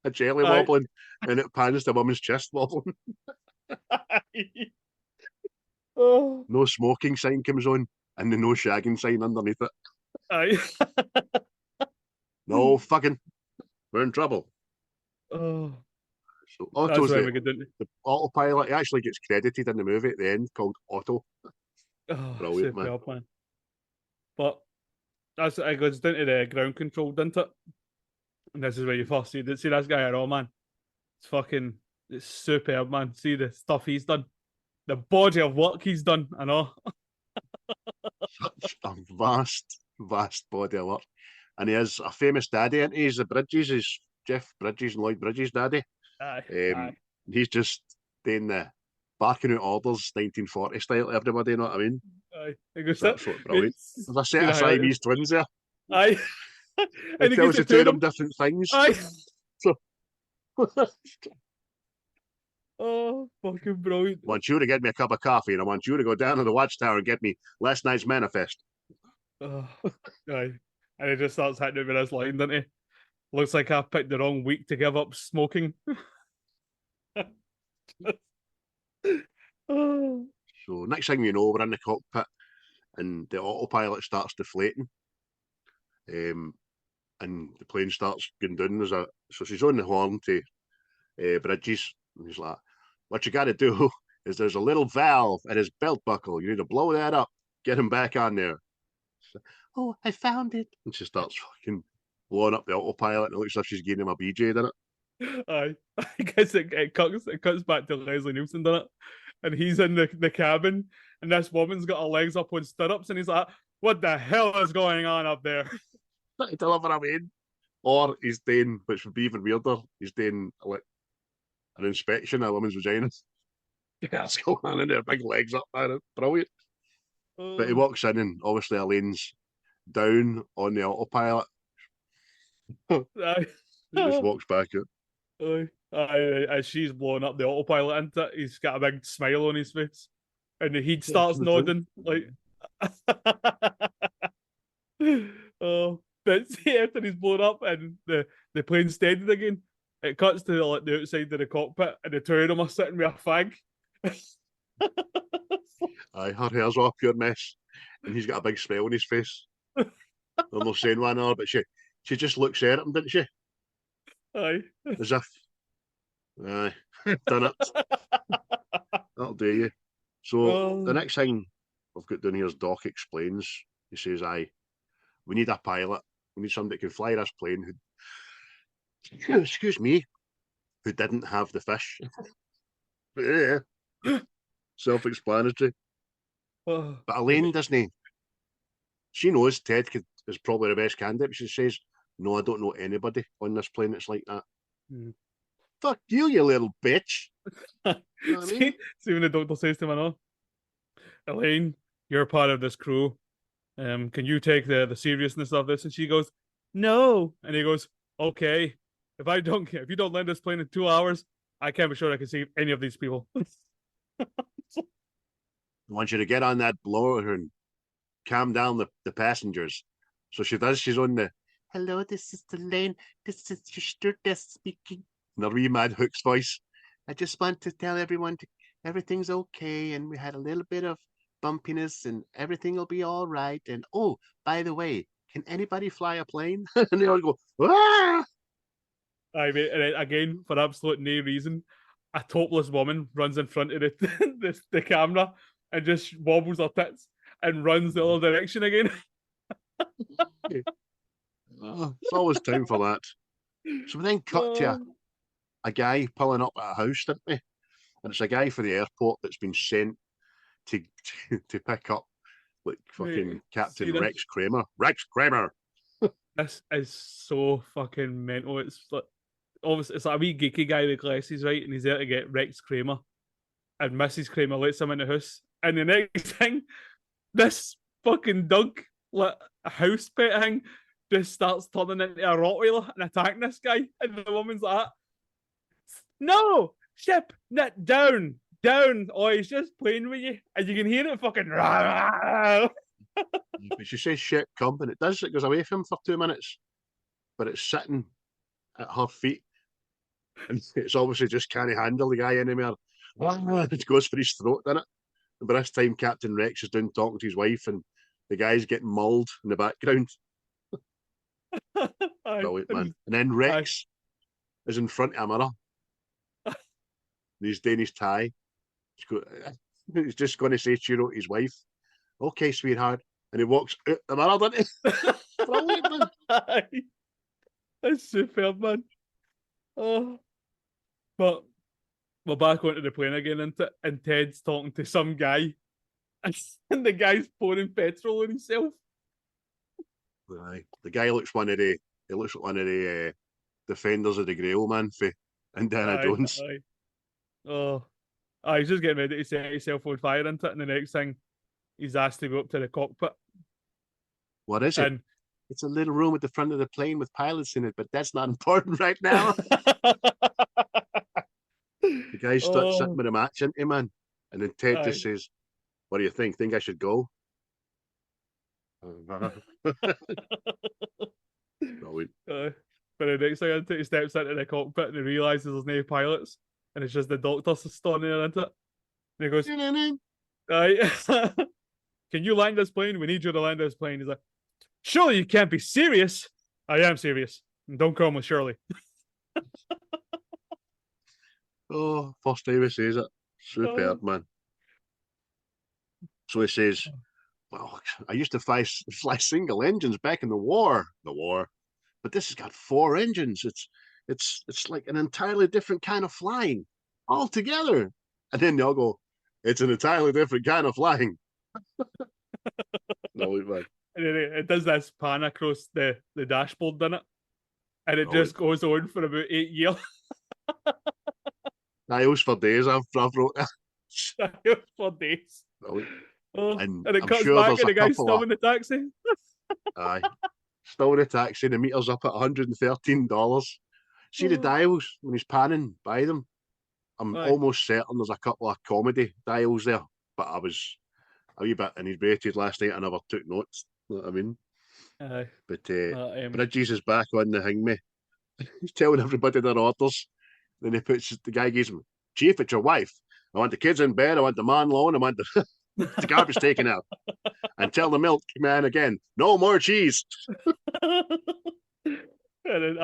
wobbling, and it pans the woman's chest wobbling. No smoking sign comes on, and the no shagging sign underneath it. No fucking, we're in trouble. So Otto's the autopilot. He actually gets credited in the movie at the end, called Otto. Brilliant, man. But it goes down to the ground control, doesn't it? And this is where you first see this guy at all, man. It's superb, man. See the stuff he's done, the body of work he's done, I know. Such a vast body of work, and he has a famous daddy, and he's the Bridges, he's Jeff Bridges and Lloyd Bridges' daddy. He's just doing the barking out orders 1940 style to everybody, you know what I mean? That's brilliant. There's a set of Siamese twins there. And he tells you 2 of them different things. So Oh, fucking brilliant. I want you to get me a cup of coffee, and I want you to go down to the watchtower and get me last night's manifest. Oh, aye. And he just starts hitting it with his line, doesn't he? Looks like I picked the wrong week to give up smoking. Oh. So next thing you know, we're in the cockpit, and the autopilot starts deflating. And the plane starts going down. So she's on the horn to Bridges, and he's like, "What you got to do is there's a little valve at his belt buckle. You need to blow that up, get him back on there." Like, "Oh, I found it!" And she starts fucking blowing up the autopilot, and it looks like she's giving him a BJ, doesn't it? Aye. I guess it cuts back to Leslie Nielsen, doesn't it? And he's in the cabin, and this woman's got her legs up on stirrups, and he's like, "What the hell is going on up there?" To deliver him in. Or he's doing, which would be even weirder, he's doing like an inspection of a woman's vagina. That's going on in there, big legs up there. Brilliant. But he walks in, and obviously Elaine's down on the autopilot. Aye. He just walks back out. Aye. Aye. As she's blowing up the autopilot into it, he's got a big smile on his face. And the heat starts nodding, like... Oh, but see, after he's blown up and the plane's steadied again, it cuts to like the outside of the cockpit, and the two of them are sitting with a fag. Aye, her hair's all a pure mess, and he's got a big smile on his face. They're not saying one another, but she just looks at him, didn't she? Aye. As if, aye, done it. That'll do you. So the next thing I've got down here is Doc explains. He says, "Aye, we need a pilot. We need somebody that can fly this plane who, excuse me, who didn't have the fish." Yeah, self-explanatory. Oh. But Elaine doesn't. She knows Ted is probably the best candidate. She says, "No, I don't know anybody on this plane that's like that." Fuck you, you little bitch. You know what I mean? See when the doctor says to him, "No, Elaine, you're part of this crew. Can you take the seriousness of this?" And she goes, "No." And he goes, "Okay, if you don't land this plane in 2 hours, I can't be sure I can save any of these people." I want you to get on that blower and calm down the passengers. So she does. She's on the, "Hello, this is Elaine. This is your stewardess speaking." In a wee Mad Hook's voice. "I just want to tell everyone everything's okay, and we had a little bit of bumpiness, and everything will be all right. And oh, by the way, can anybody fly a plane?" And they all go, "Ah!" I mean, and again, for absolute no reason, a topless woman runs in front of the camera and just wobbles her tits and runs the other direction again. It's always time for that. So we then cut to a guy pulling up at a house, didn't we? And it's a guy for the airport that's been sent to pick up like fucking Captain Rex Kramer. Rex Kramer. This is so fucking mental. It's like obviously it's like a wee geeky guy with glasses, right? And he's there to get Rex Kramer. And Mrs. Kramer lets him in the house. And the next thing, this fucking dog, like a house pet thing, just starts turning into a Rottweiler and attacking this guy. And the woman's like, "No, ship, net down. Oh, he's just playing with you." And you can hear it fucking. But she says shit, come, and it does. It goes away from him for 2 minutes, but it's sitting at her feet, and it's obviously just can't handle the guy anymore. It goes for his throat, doesn't it? And by this time, Captain Rex is down talking to his wife, and the guy's getting mauled in the background. Brilliant, man. And then Rex is in front of a mirror. And he's doing his tie. He's just going to say cheer out his wife. "Okay, sweetheart." And he walks out the mirror, doesn't he? Brilliant, man. That's superb, man. Oh. But we're back onto the plane again, and Ted's talking to some guy. And the guy's pouring petrol on himself. Aye. The guy looks like one of the defenders of the Grail, man, for Indiana Jones. Aye. Oh. He's just getting ready to set himself on fire into it, and the next thing he's asked to go up to the cockpit. "What is it?" And "It's a little room at the front of the plane with pilots in it, but that's not important right now." The guy's sitting with a match into man. And then Ted just says, what do you think? Think I should go? Brilliant. But the next thing he steps into the cockpit and he realises there's no pilots and it's just the doctor standing there, isn't it? And he goes, aye. Can you land this plane? We need you to land this plane. He's like, surely you can't be serious. I am serious. And don't call me Shirley. Oh, first time he says it. Superb, man. So he says, well, I used to fly single engines back in the war. But this has got 4 engines. It's like an entirely different kind of flying altogether. And then they all go, it's an entirely different kind of flying. No, man. And then it does this pan across the dashboard, doesn't it? And it just goes on for about 8 years. Dials for days, I've wrote that. Dials for days. And it cuts back and the guy's still in the taxi. Aye. Still in the taxi, the meter's up at $113. See the dials when he's panning by them? I'm almost certain there's a couple of comedy dials there, but I was a wee bit inebriated last night. I never took notes. You know what I mean? But Bridges is back on the hang me. He's telling everybody their orders. Then the guy gives him, Chief, it's your wife. I want the kids in bed. I want the man alone. I want the garbage taken out. And tell the milk man again, no more cheese. And then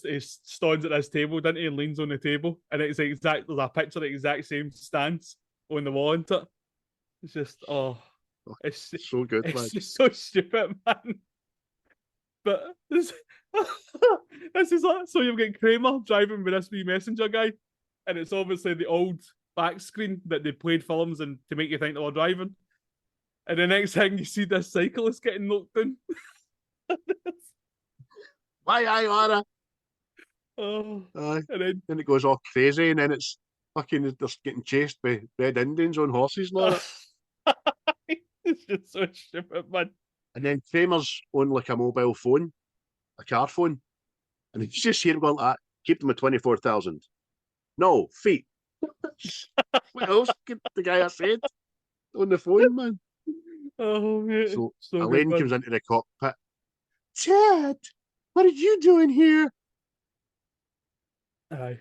he stands at this table, doesn't he, and leans on the table. And it's there's a picture of the exact same stance on the wall, isn't it? It's just, it's so good. It's just so stupid, man. But this is like, so you've got Kramer driving with this wee messenger guy, and it's obviously the old back screen that they played films and to make you think they were driving. And the next thing you see this cyclist getting knocked in. Why I oughta? And then it goes all crazy, and then it's fucking they're getting chased by Red Indians on horses and all that. It's just so stupid, man. And then Kramer's on like a mobile phone, a car phone, and you just hear him going like that. Keep them at 24,000. No, feet. What else could the guy have said on the phone, man? Oh, mate. So Elaine comes into the cockpit. Ted, what are you doing here? Aye.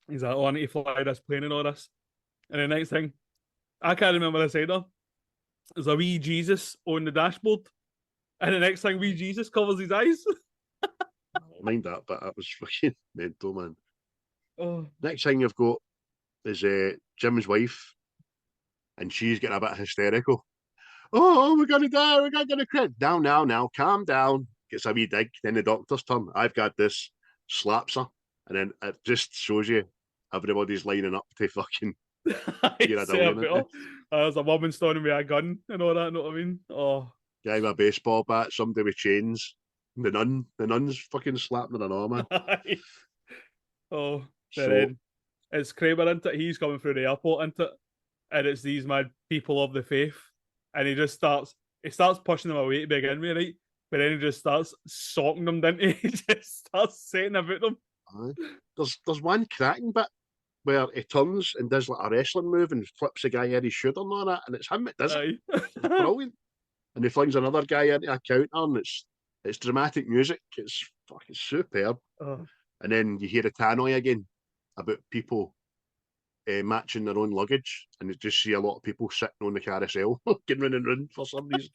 He's like, I need to fly this plane and all this. And the next thing, I can't remember this either. There's a wee Jesus on the dashboard. And the next thing, wee Jesus covers his eyes. Mind that, but that was fucking mental, man. Oh. Next thing you've got is Jim's wife, and she's getting a bit hysterical. Oh, we're gonna die, we're gonna cry. Down now, calm down. Gets a wee dig, then the doctor's turn. I've got this, slaps her, and then it just shows you everybody's lining up to fucking there's a woman standing with a gun and all that, you know what I mean? Oh. Guy with a baseball bat, somebody with chains. The nun's fucking slapping her an arm. Oh, then it's Kramer, isn't it? He's coming through the airport, isn't it? And it's these mad people of the faith. And he starts pushing them away to begin with, right? But then he just starts socking them, doesn't he? He just starts saying about them. There's one cracking bit where he turns and does like a wrestling move and flips a guy in his shoulder and all that, and it's him that does it. It's brilliant. And he flings another guy into a counter, and it's dramatic music. It's fucking superb. And then you hear the tannoy again about people matching their own luggage, and you just see a lot of people sitting on the carousel, getting round and round for some reason.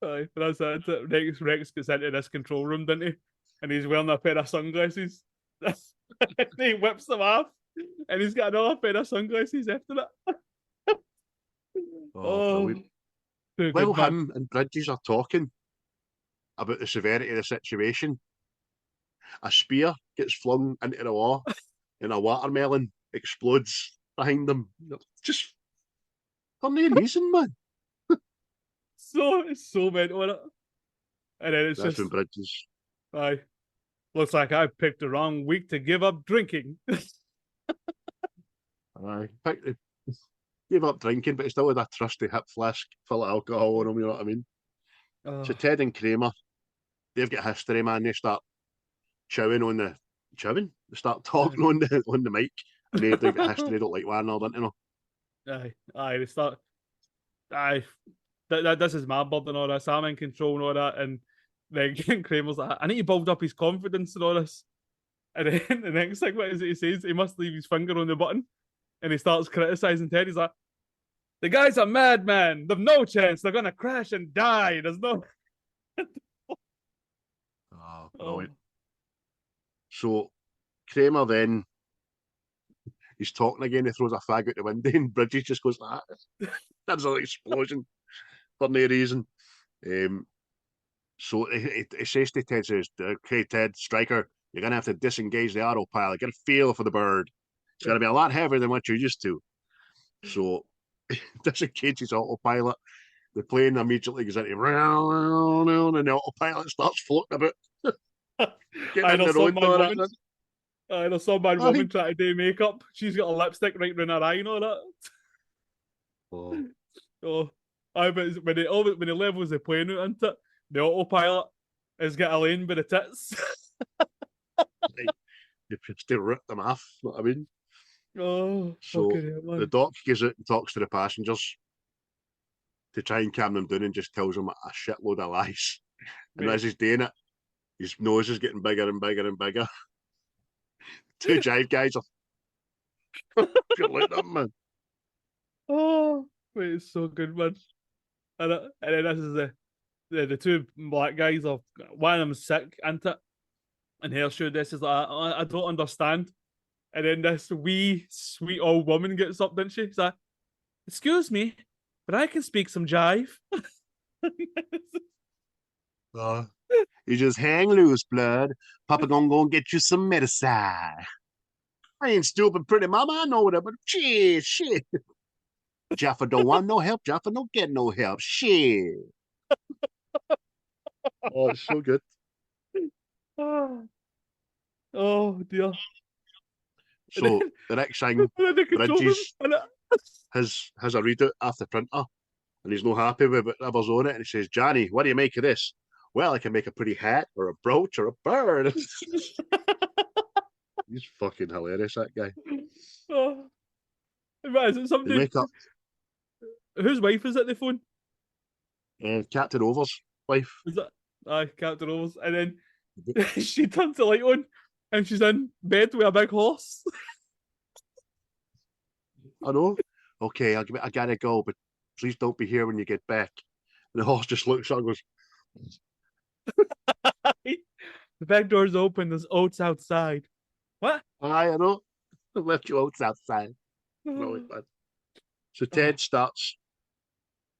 Aye, but that's it. Rex gets into this control room, doesn't he? And he's wearing a pair of sunglasses. And he whips them off, and he's got another pair of sunglasses after that. While him and Bridges are talking about the severity of the situation, a spear gets flung into the wall, and a watermelon explodes behind them. Just for no reason, man. It's so mental, isn't it? And then it's That's just when Bridges. Aye. Looks like I picked the wrong week to give up drinking. Aye. Gave up drinking, but he still had a trusty hip flask full of alcohol on him, you know what I mean? So Ted and Kramer, they've got history, man. They start chowing on chewing. They start talking on the mic, and they've got history. They don't like one another, don't they? Aye, they start. Aye, this is my bird and all this. I'm in control and all that. And then Kramer's like, I need to build up his confidence and all this. And then the next thing what is it he says? He must leave his finger on the button. And he starts criticizing Ted. He's like, the guy's a madman. They've no chance. They're gonna crash and die. There's no. Oh, brilliant. So Kramer then he's talking again. He throws a fag out the window, and Bridges just goes like that. That's an explosion for no reason. So it says to Ted, says, okay, Ted, Striker, you're going to have to disengage the autopilot. Get a feel for the bird. It's going to be a lot heavier than what you're used to. So disengages autopilot. The plane immediately goes into and the autopilot starts floating about. I know some bad woman trying to do makeup. She's got a lipstick right around her eye and all that. But when it levels the plane out into it, the autopilot has got a lane by the tits. You still rip them off, you know what I mean? So the doc goes out and talks to the passengers to try and calm them down and just tells them a shitload of lies. And as he's doing it, his nose is getting bigger and bigger and bigger. Two jive guys are look at them, man. Wait, it's so good, man. And then this is the two black guys are one of them's sick, isn't it? And Hershey, this is like, I don't understand. And then this wee sweet old woman gets up, doesn't she? She's like, excuse me, but I can speak some jive. You just hang loose, blood. Papa gonna go and get you some medicine. I ain't stupid, pretty mama. I know that, but shit. Jaffa don't want no help. Jaffa don't get no help. Shit. Oh, it's so good. Oh dear. So the next thing, Bridges has a readout off the printer, and he's not happy with whatever's on it. And he says, Johnny, what do you make of this? Well, I can make a pretty hat or a brooch or a bird. He's fucking hilarious, that guy. Is it somebody? Whose wife is it, the phone? Captain Over's wife. Is that? Aye, Captain Over's. And then she turns the light on and she's in bed with a big horse. I know. Okay, I gotta go, but please don't be here when you get back. And the horse just looks at her and goes, the back door's open, there's oats outside. What? I know. I left you oats outside. So Ted starts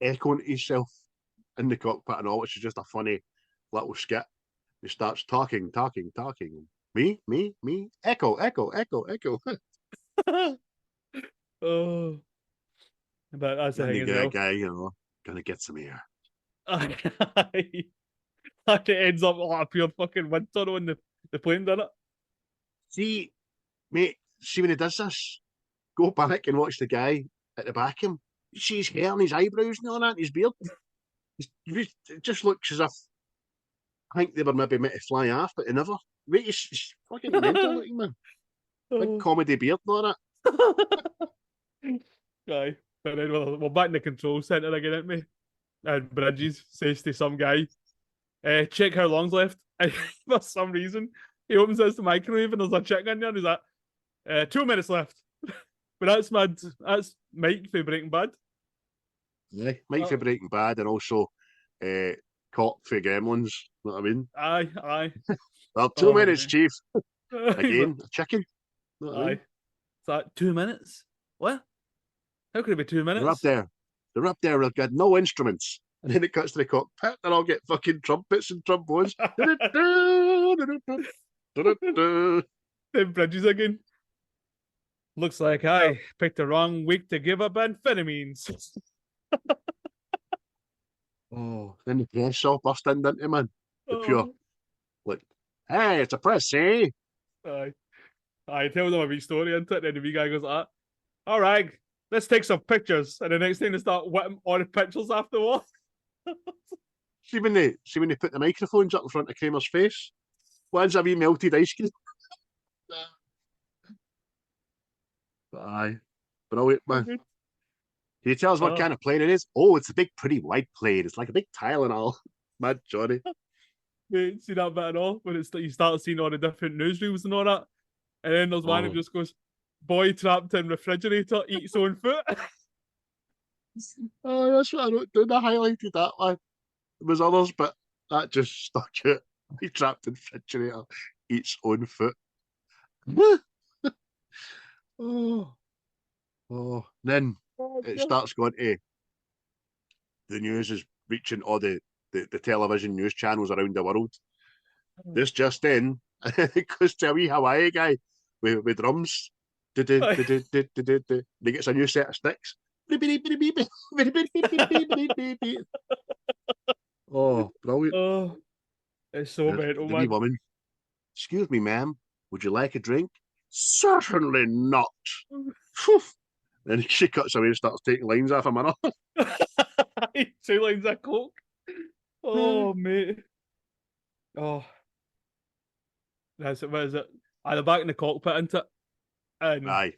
echoing himself in the cockpit and all, which is just a funny little skit. He starts talking. Me, echo. But that's the thing, the guy, gonna get some air. It ends up like a pure fucking wind tunnel in the plane, doesn't it? See, mate, when he does this, go back and watch the guy at the back of him. You see his hair and his eyebrows and all that, and his beard. It just looks as if I think they were maybe meant to fly off, but they never. Wait, he's fucking mental looking, man. Big comedy beard and all that. Aye. But then we're back in the control centre again, aren't we? And Bridges says to some guy, check how long's left. And for some reason, he opens the microwave and there's a chicken in there and he's like, 2 minutes left. But that's mad. That's Mike for Breaking Bad. Yeah, Mike for Breaking Bad and also Cop for Gremlins. You know what I mean? Aye. Well, 2 minutes, man. Chief. Again, a chicken. You know what I mean? It's like 2 minutes? What? How could it be 2 minutes? They're up there. They've got no instruments. And then it cuts to the cockpit and I'll get fucking trumpets and trombones. Then Bridges again. Looks like I picked the wrong week to give up amphetamines. Then the press all burst in, didn't it, man? The pure, like, hey, it's a press, eh? I tell them a wee story into it, and the wee guy goes, all right, let's take some pictures. And the next thing they start whipping all the pictures off the wall. See when they put the microphones up in front of Kramer's face? What's a wee melted ice cream? Aye. Brilliant, man. Can you tell us what kind of plane it is? Oh, it's a big, pretty white plane. It's like a big tile and all. Mad Johnny. Mate, see that bit and all when it's you start seeing all the different newsreels and all that, and then there's one who just goes, "Boy trapped in refrigerator eats own foot." Oh, that's what I wrote down. I highlighted that one. There was others, but that just stuck out. He trapped in refrigerator eats own foot. Oh, then it starts going to the news is reaching all the television news channels around the world. This just in, it goes to a wee Hawaii guy with drums. He gets a new set of sticks. Oh, brilliant. Oh, it's so mental, the wee man. woman. Excuse me, ma'am. Would you like a drink? Certainly not. Then she cuts away and starts taking lines off him. 2 lines of coke. Oh, mate. Oh, that's it. What is it? They're back in the cockpit, isn't it? And Aye.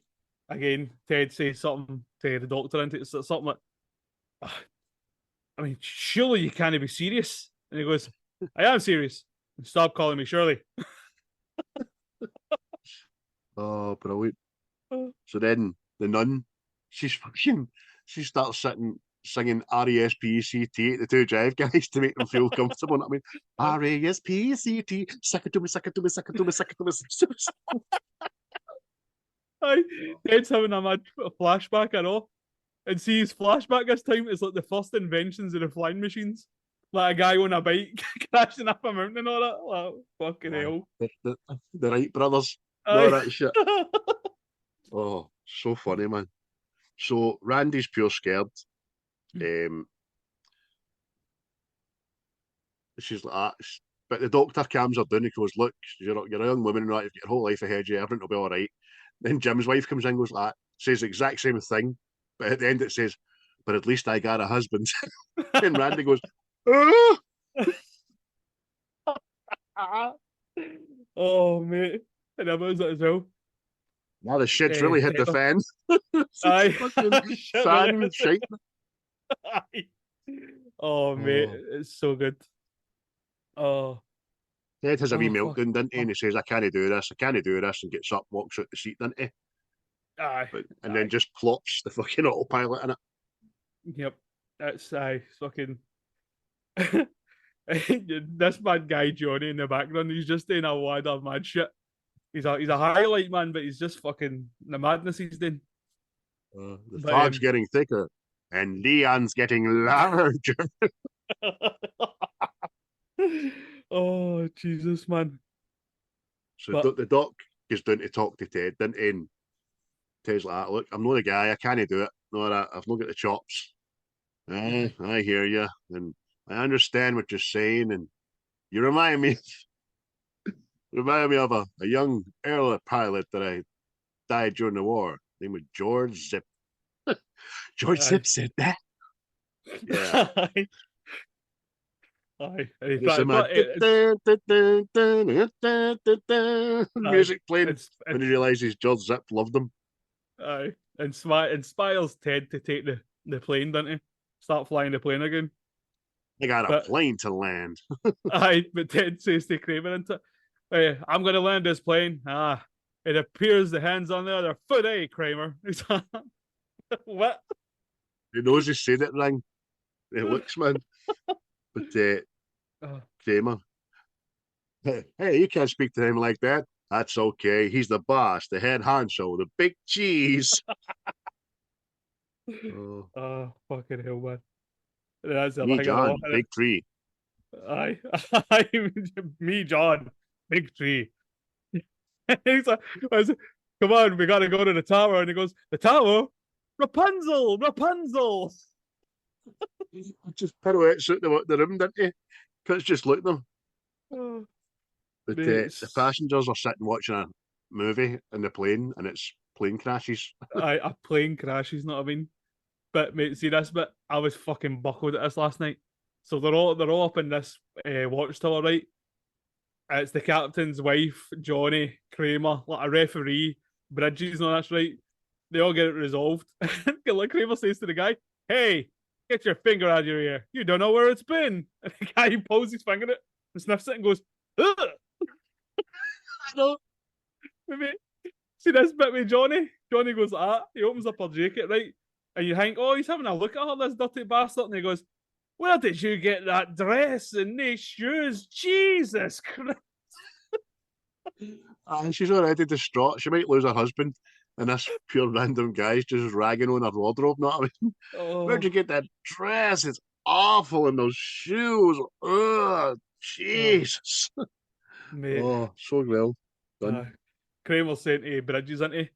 again, Ted says something to the doctor, isn't it? It's something like, I mean, surely you can't be serious. And he goes, I am serious. Stop calling me Shirley. Oh, brilliant. So then the nun, she starts singing R-E-S-P-E-C-T at the two jive guys to make them feel comfortable. I mean, R-E-S-P-E-C-T, suck it to me, suck it to me, suck it to me, suck it to me. Aye, Ted's having a mad flashback and all. And see his flashback this time is like the first inventions of the flying machines. Like a guy on a bike crashing up a mountain and all that. Like, fucking hell. The Wright brothers. All that shit. Oh, so funny, man. So Randy's pure scared. She's like that. But the doctor calms her down. He goes, look, you're a young woman, right? You've got your whole life ahead of you. Everything will be all right. Then Jim's wife comes in and goes like that, says the exact same thing. But at the end it says, but at least I got a husband. And Randy goes, oh! Oh, mate. And I was that as well. Now the shit's really hit the fan. Aye. Fan shite. Oh, mate. It's so good. Oh. Ted has a wee meltdown, didn't he? And he says, I can't do this, and gets up, walks out the seat, didn't he? Aye. And then just plops the fucking autopilot in it. Yep. That's fucking this bad guy Johnny in the background, he's just doing a wad of mad shit. He's a highlight man, but he's just fucking the madness he's doing. The fog's getting thicker and Leon's getting larger. Oh, Jesus, man. So the doc goes down to talk to Ted, didn't he? And Ted's like, look, I'm not a guy, I can't do it. No, I've not got the chops. I hear you, and I understand what you're saying, and you remind me of a young airline pilot that I died during the war. His name was George Zip. George Zip said that. Yeah. Music playing when he realizes George Zip loved him. Aye, inspires Ted to take the plane, doesn't he? Start flying the plane again. I got a plane to land. Aye, but Ted says to Kramer, into hey, I'm going to land this plane. It appears the hands on the other foot, Kramer? What? He knows he said it wrong. It looks, man. But Kramer, hey, you can't speak to him like that. That's okay. He's the boss, the head honcho, the big cheese. Fucking hell, man. That's me, John, big tree. Aye, me, John, big tree. He's like, come on, we gotta go to the tower. And he goes, the tower? Rapunzel! Just pirouettes out the room, didn't he? Because just look at them. But the passengers are sitting watching a movie in the plane, and it's plane crashes. A plane crashes, know what I mean? But mate, see this bit, I was fucking buckled at this last night. So they're all up in this watchtower, right? It's the captain's wife, Johnny, Kramer, like a referee, Bridges, no, that's right. They all get it resolved. Like Kramer says to the guy, "Hey, get your finger out of your ear. You don't know where it's been." And the guy pulls his finger in it and sniffs it and goes, "Ugh." I know. Maybe. See this bit with Johnny? Johnny goes like that. He opens up her jacket, right? And you think, oh, he's having a look at her, this dirty bastard. And he goes, "Where did you get that dress and these shoes? Jesus Christ." And she's already distraught. She might lose her husband. And this pure random guy's just ragging on her wardrobe. Not I mean, where'd you get that dress? It's awful. And those shoes. Ugh, Jesus. Mate. Oh, so well done. Kramer's saying to Bridges, isn't he?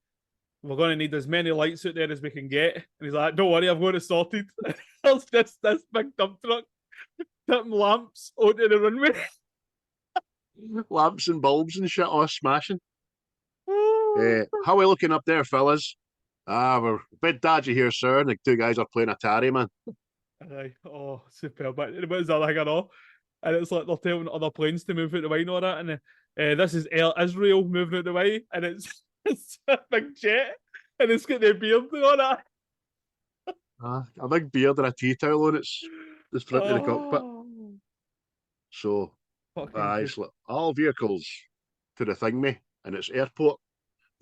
"We're going to need as many lights out there as we can get." And he's like, "Don't worry, I've got it sorted." There's just this big dump truck tipping lamps onto the runway. Lamps and bulbs and shit all smashing. How are we looking up there, fellas? We're a bit dodgy here, sir. And the two guys are playing Atari, man. Aye. Oh, superb. But what is that thing I know? And it's like they're telling other planes to move out the way and all that. And this is Air Israel moving out the way. And it's a big jet. And it's got their beard and all that. A big beard and a tea towel on it's front of the cockpit. So, it's like all vehicles to the thingy, and it's airport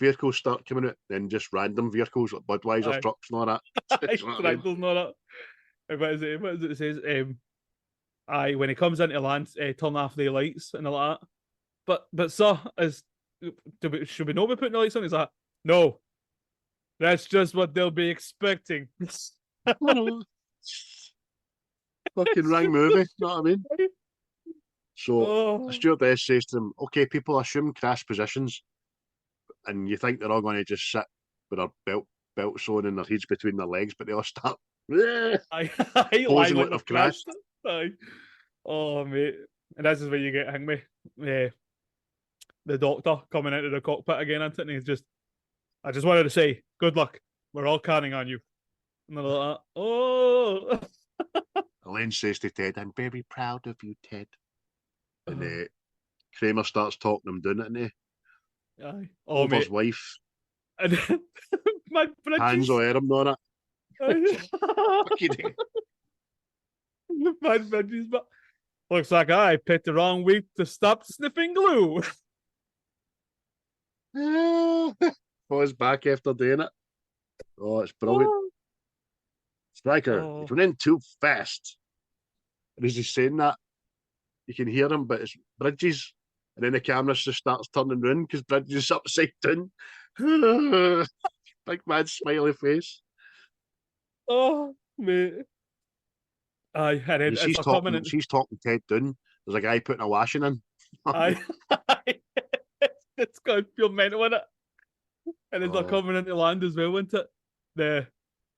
vehicles start coming out, then just random vehicles like Budweiser trucks and all that. Tractors and all that. What is it? It says? When he comes into land, turn off the lights and all that. But sir, should we not be putting the lights on? He's like, "No, that's just what they'll be expecting." Fucking rang movie, you know what I mean? So the stewardess says to them, "Okay, people, assume crash positions," and you think they're all going to just sit with their belts on and their heads between their legs, but they all start posing like they've crashed. Oh, mate. And this is where you get hanged me. The doctor coming into the cockpit again, and he's just, "I just wanted to say, good luck. We're all counting on you." And they're like, "Oh." Elaine says to Ted, "I'm very proud of you, Ted." And Kramer starts talking him down, isn't he? Aye. Over his wife. And my Bridges. Hands on him, not it. My Bridges, but looks like I picked the wrong week to stop sniffing glue. Falls back after doing it. Oh, it's brilliant. Striker, you went in too fast. And as he's saying that, you can hear him, but it's Bridges. And then the camera just starts turning round because Bridges is upside down. Big mad smiley face. Oh, mate. Aye, and then she's talking Ted down. There's a guy putting a washing in. Aye. It's got pure mental in it. And as they're coming into land as well, isn't it?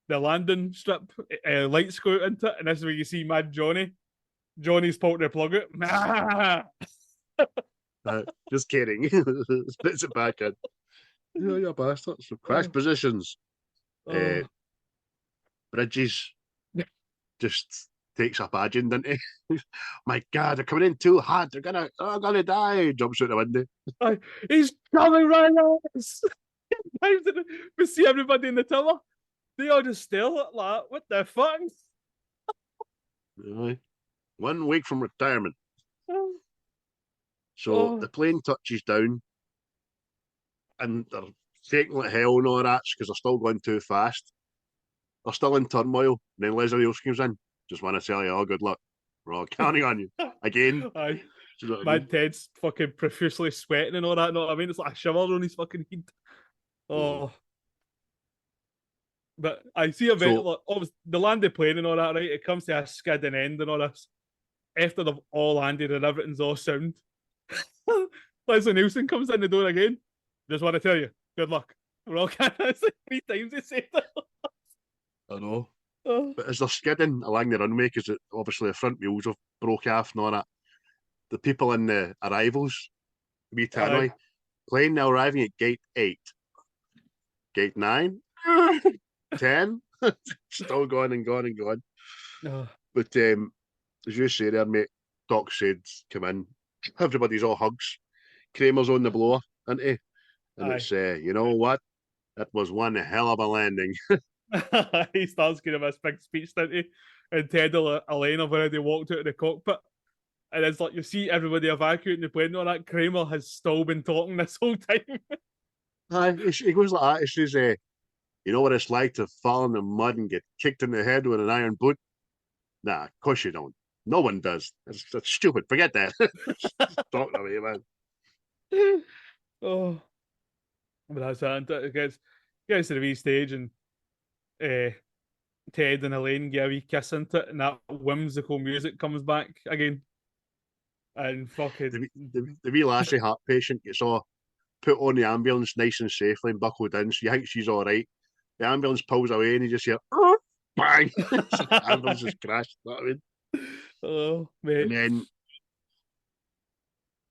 The landing strip, lights go out into it, and this is where you see mad Johnny. Johnny's pulling the plug out. Just kidding. Spits it back in. Oh, you bastard. So crash positions. Bridges just takes a badging, doesn't he? My God, they're coming in too hard. They're gonna die. Jumps out the window. He's coming right at us. We see everybody in the tower. They all just stare like that. What the fuck? 1 week from retirement. So the plane touches down, and they're taking like hell and all that because they're still going too fast. They're still in turmoil. And then Leslie Nielsen comes in. "Just want to tell you all good luck. We're all counting on you." Again. Aye. You know My Ted's fucking profusely sweating and all that. Know what I mean? It's like a shiver on his fucking head. Oh. But I see a bit like the landed plane and all that, right? It comes to a skidding end and all this. After they've all landed and everything's all sound. Leslie Nielsen comes in the door again. "Just want to tell you, good luck. We're all kind of 3 times they say that. I know. But as they're skidding along the runway, because obviously the front wheels have broke off and all that, the people in the arrivals, wee tannoy, plane now arriving at gate 8, gate 9, 10, still going and going and going. But as you say there, mate, Doc said, "Come in." Everybody's all hugs. Kramer's on the blower, isn't he? And it's, you know what? That was one hell of a landing. He starts giving him this big speech, doesn't he? And Ted and Elaine have already walked out of the cockpit. And it's like you see everybody evacuating the plane. And that Kramer has still been talking this whole time. He goes like that. He says, you know what it's like to fall in the mud and get kicked in the head with an iron boot? Nah, of course you don't. No one does. That's stupid. Forget that. Talking to me, man. Oh, but that's it. It gets to the wee stage, and Ted and Elaine get a wee kiss into it, and that whimsical music comes back again. And fucking the wee lassie heart patient gets all put on the ambulance nice and safely and buckled in, so you think she's all right. The ambulance pulls away, and you just hear bang. The ambulance just crashed. You know what I mean? Oh, mate. And then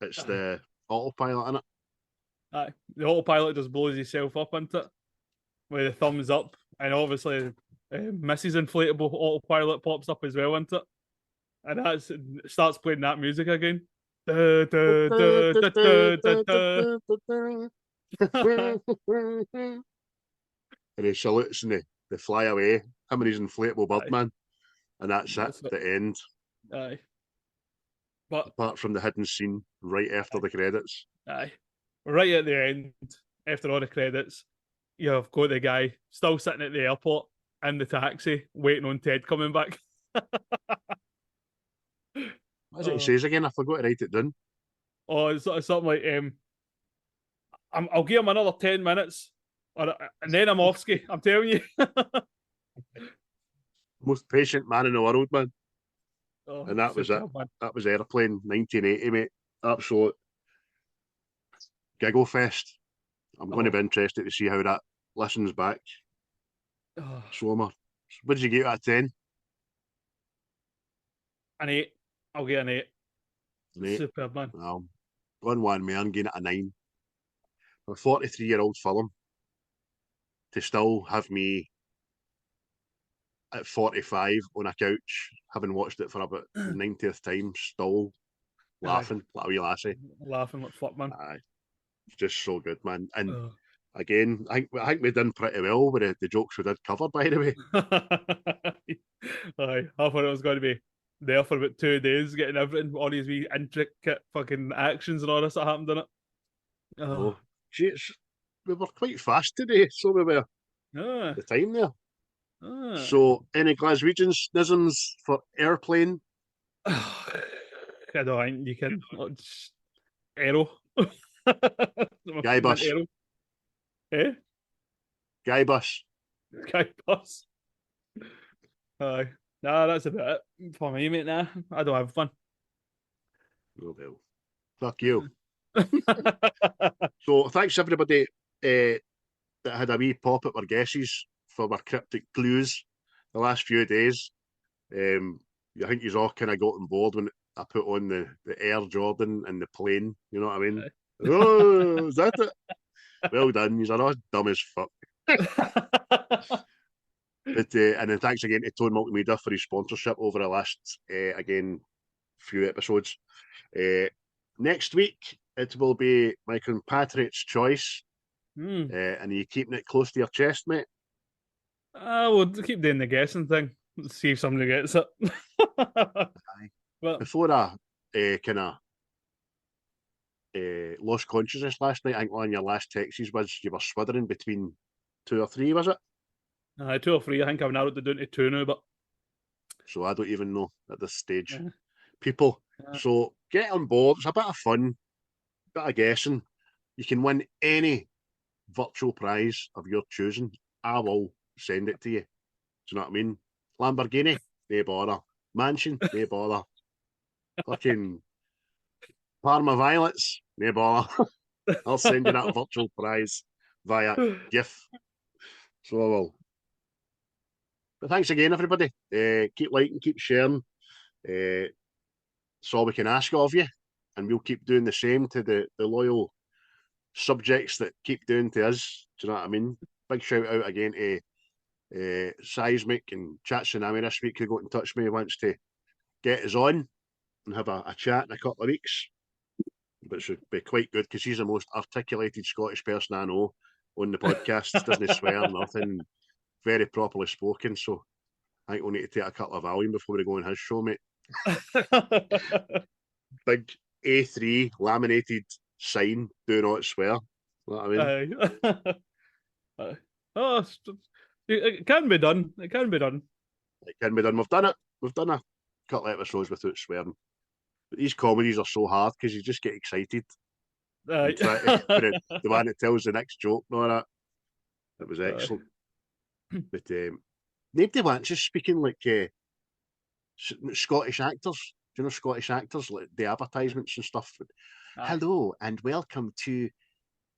it's the autopilot in it. The autopilot just blows himself up into it with a thumbs up, and obviously Mrs. Inflatable autopilot pops up as well into it, and starts playing that music again. And he salutes and they fly away. Him and his inflatable Birdman, and that's it. The end. Aye. But apart from the hidden scene right after the credits. Aye. Right at the end, after all the credits, you've got the guy still sitting at the airport in the taxi, waiting on Ted coming back. What is it he says again? I forgot to write it down. Oh, it's something like, I'll give him another 10 minutes, and then I'm off ski. I'm telling you. Most patient man in the world, man. Oh, and that was it. Man. That was Airplane 1980, mate. Absolute giggle fest. I'm going to be interested to see how that listens back. Swomer, what did you get out of 10? An 8. I'll get an 8. An 8. Superb, man. Gone one me, I'm getting it a 9. For a 43-year-old film to still have me at 45 on a couch, having watched it for about 90th time, still laughing like a wee lassie. Laughing like fuck, man. Aye. It's just so good, man. And again, I think we done pretty well with the jokes we did cover, by the way. Aye, I thought it was going to be there for about 2 days, getting everything, all these wee intricate fucking actions and all this that happened in it. Oh, geez, we were quite fast today, so we were the time there. So, any Glaswegianisms for Airplane? I don't think you can. Arrow. Guy bus. Arrow. Eh? Guy bus. Guy bus. Aye. Nah, that's about it for me, mate. Nah, I don't have fun. Oh, well. Fuck you. So, thanks everybody that had a wee pop at our guesses for our cryptic clues the last few days. I think you've all kind of got on board when I put on the Air Jordan and the plane. You know what I mean? Oh, is that it? Well done. You're all dumb as fuck. But, and then thanks again to Tone Multimedia for his sponsorship over the last, few episodes. Next week, it will be my compatriot's choice. And are you keeping it close to your chest, mate? We'll keep doing the guessing thing. Let's see if somebody gets it. Well, before I kind of lost consciousness last night, I think one of your last texts was you were swithering between 2 or 3, was it? 2 or 3. I think I've narrowed it down to 2 now, but so I don't even know at this stage. People, so get on board. It's a bit of fun, bit of guessing. You can win any virtual prize of your choosing. I will send it to you. Do you know what I mean? Lamborghini, they bother. Mansion, they bother. Fucking Parma Violets, they bother. I'll send you that virtual prize via GIF. So I will. But thanks again, everybody. Keep liking, keep sharing. It's all we can ask of you. And we'll keep doing the same to the loyal subjects that keep doing to us. Do you know what I mean? Big shout out again to Seismic and Chat Tsunami this week, who got in touch with me, wants to get us on and have a chat in a couple of weeks. But it should be quite good because he's the most articulated Scottish person I know. on the podcast. Doesn't swear, nothing. Very properly spoken. So I think we'll need to take a couple of Valium before we go on his show, mate. Big A3 laminated sign, do not swear. You know what I mean? Oh, it can be done. It can be done. It can be done. We've done it. We've done a couple of episodes without swearing. But these comedies are so hard because you just get excited. And try to put it, the one that tells the next joke and all that. It was excellent. But nobody wants us speaking like Scottish actors. Do you know Scottish actors? Like the advertisements and stuff. Hello and welcome to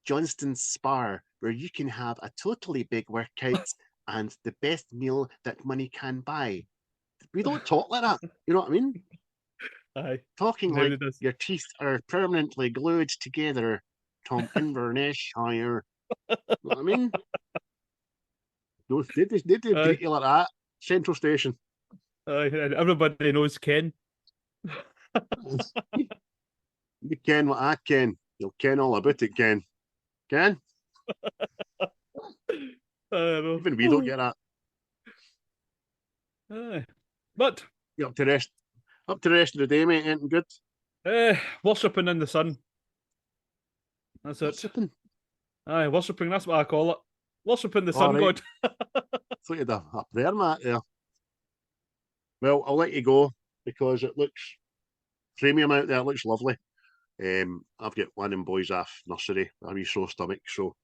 Johnston's Spar, where you can have a totally big workout and the best meal that money can buy. We don't talk like that. You know what I mean? Aye. Talking like your teeth are permanently glued together. Tom Inverness higher. You know what I mean? No, did they treat you like that? Central Station. Everybody knows Ken. You ken what I ken. You'll ken all about it, Ken. Ken? Even we don't get that. But you're up to the rest of the day, mate. Anything good? Worshipping in the sun. That's it. Worshipping? Aye, worshipping, that's what I call it. Worshipping the sun god. Thought you'd a prayer mat there. Well, I'll let you go because it looks premium out there. It looks lovely. I've got one of them boys off nursery, a wee sore stomach, so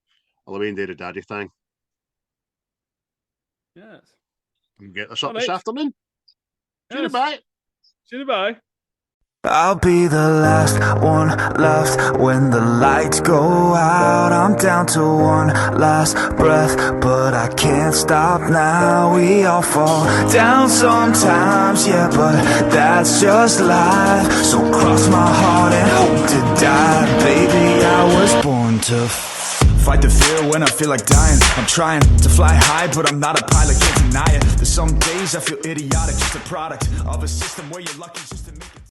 I'll away and do the daddy thing. Yes. And get this up this afternoon. See you bye. See you bye. I'll be the last one left when the lights go out. I'm down to one last breath, but I can't stop now. We all fall down sometimes, yeah, but that's just life. So cross my heart and hope to die. Baby, I was born to fight the fear when I feel like dying. I'm trying to fly high, but I'm not a pilot, can't deny it. There's some days I feel idiotic, just a product of a system where you're lucky just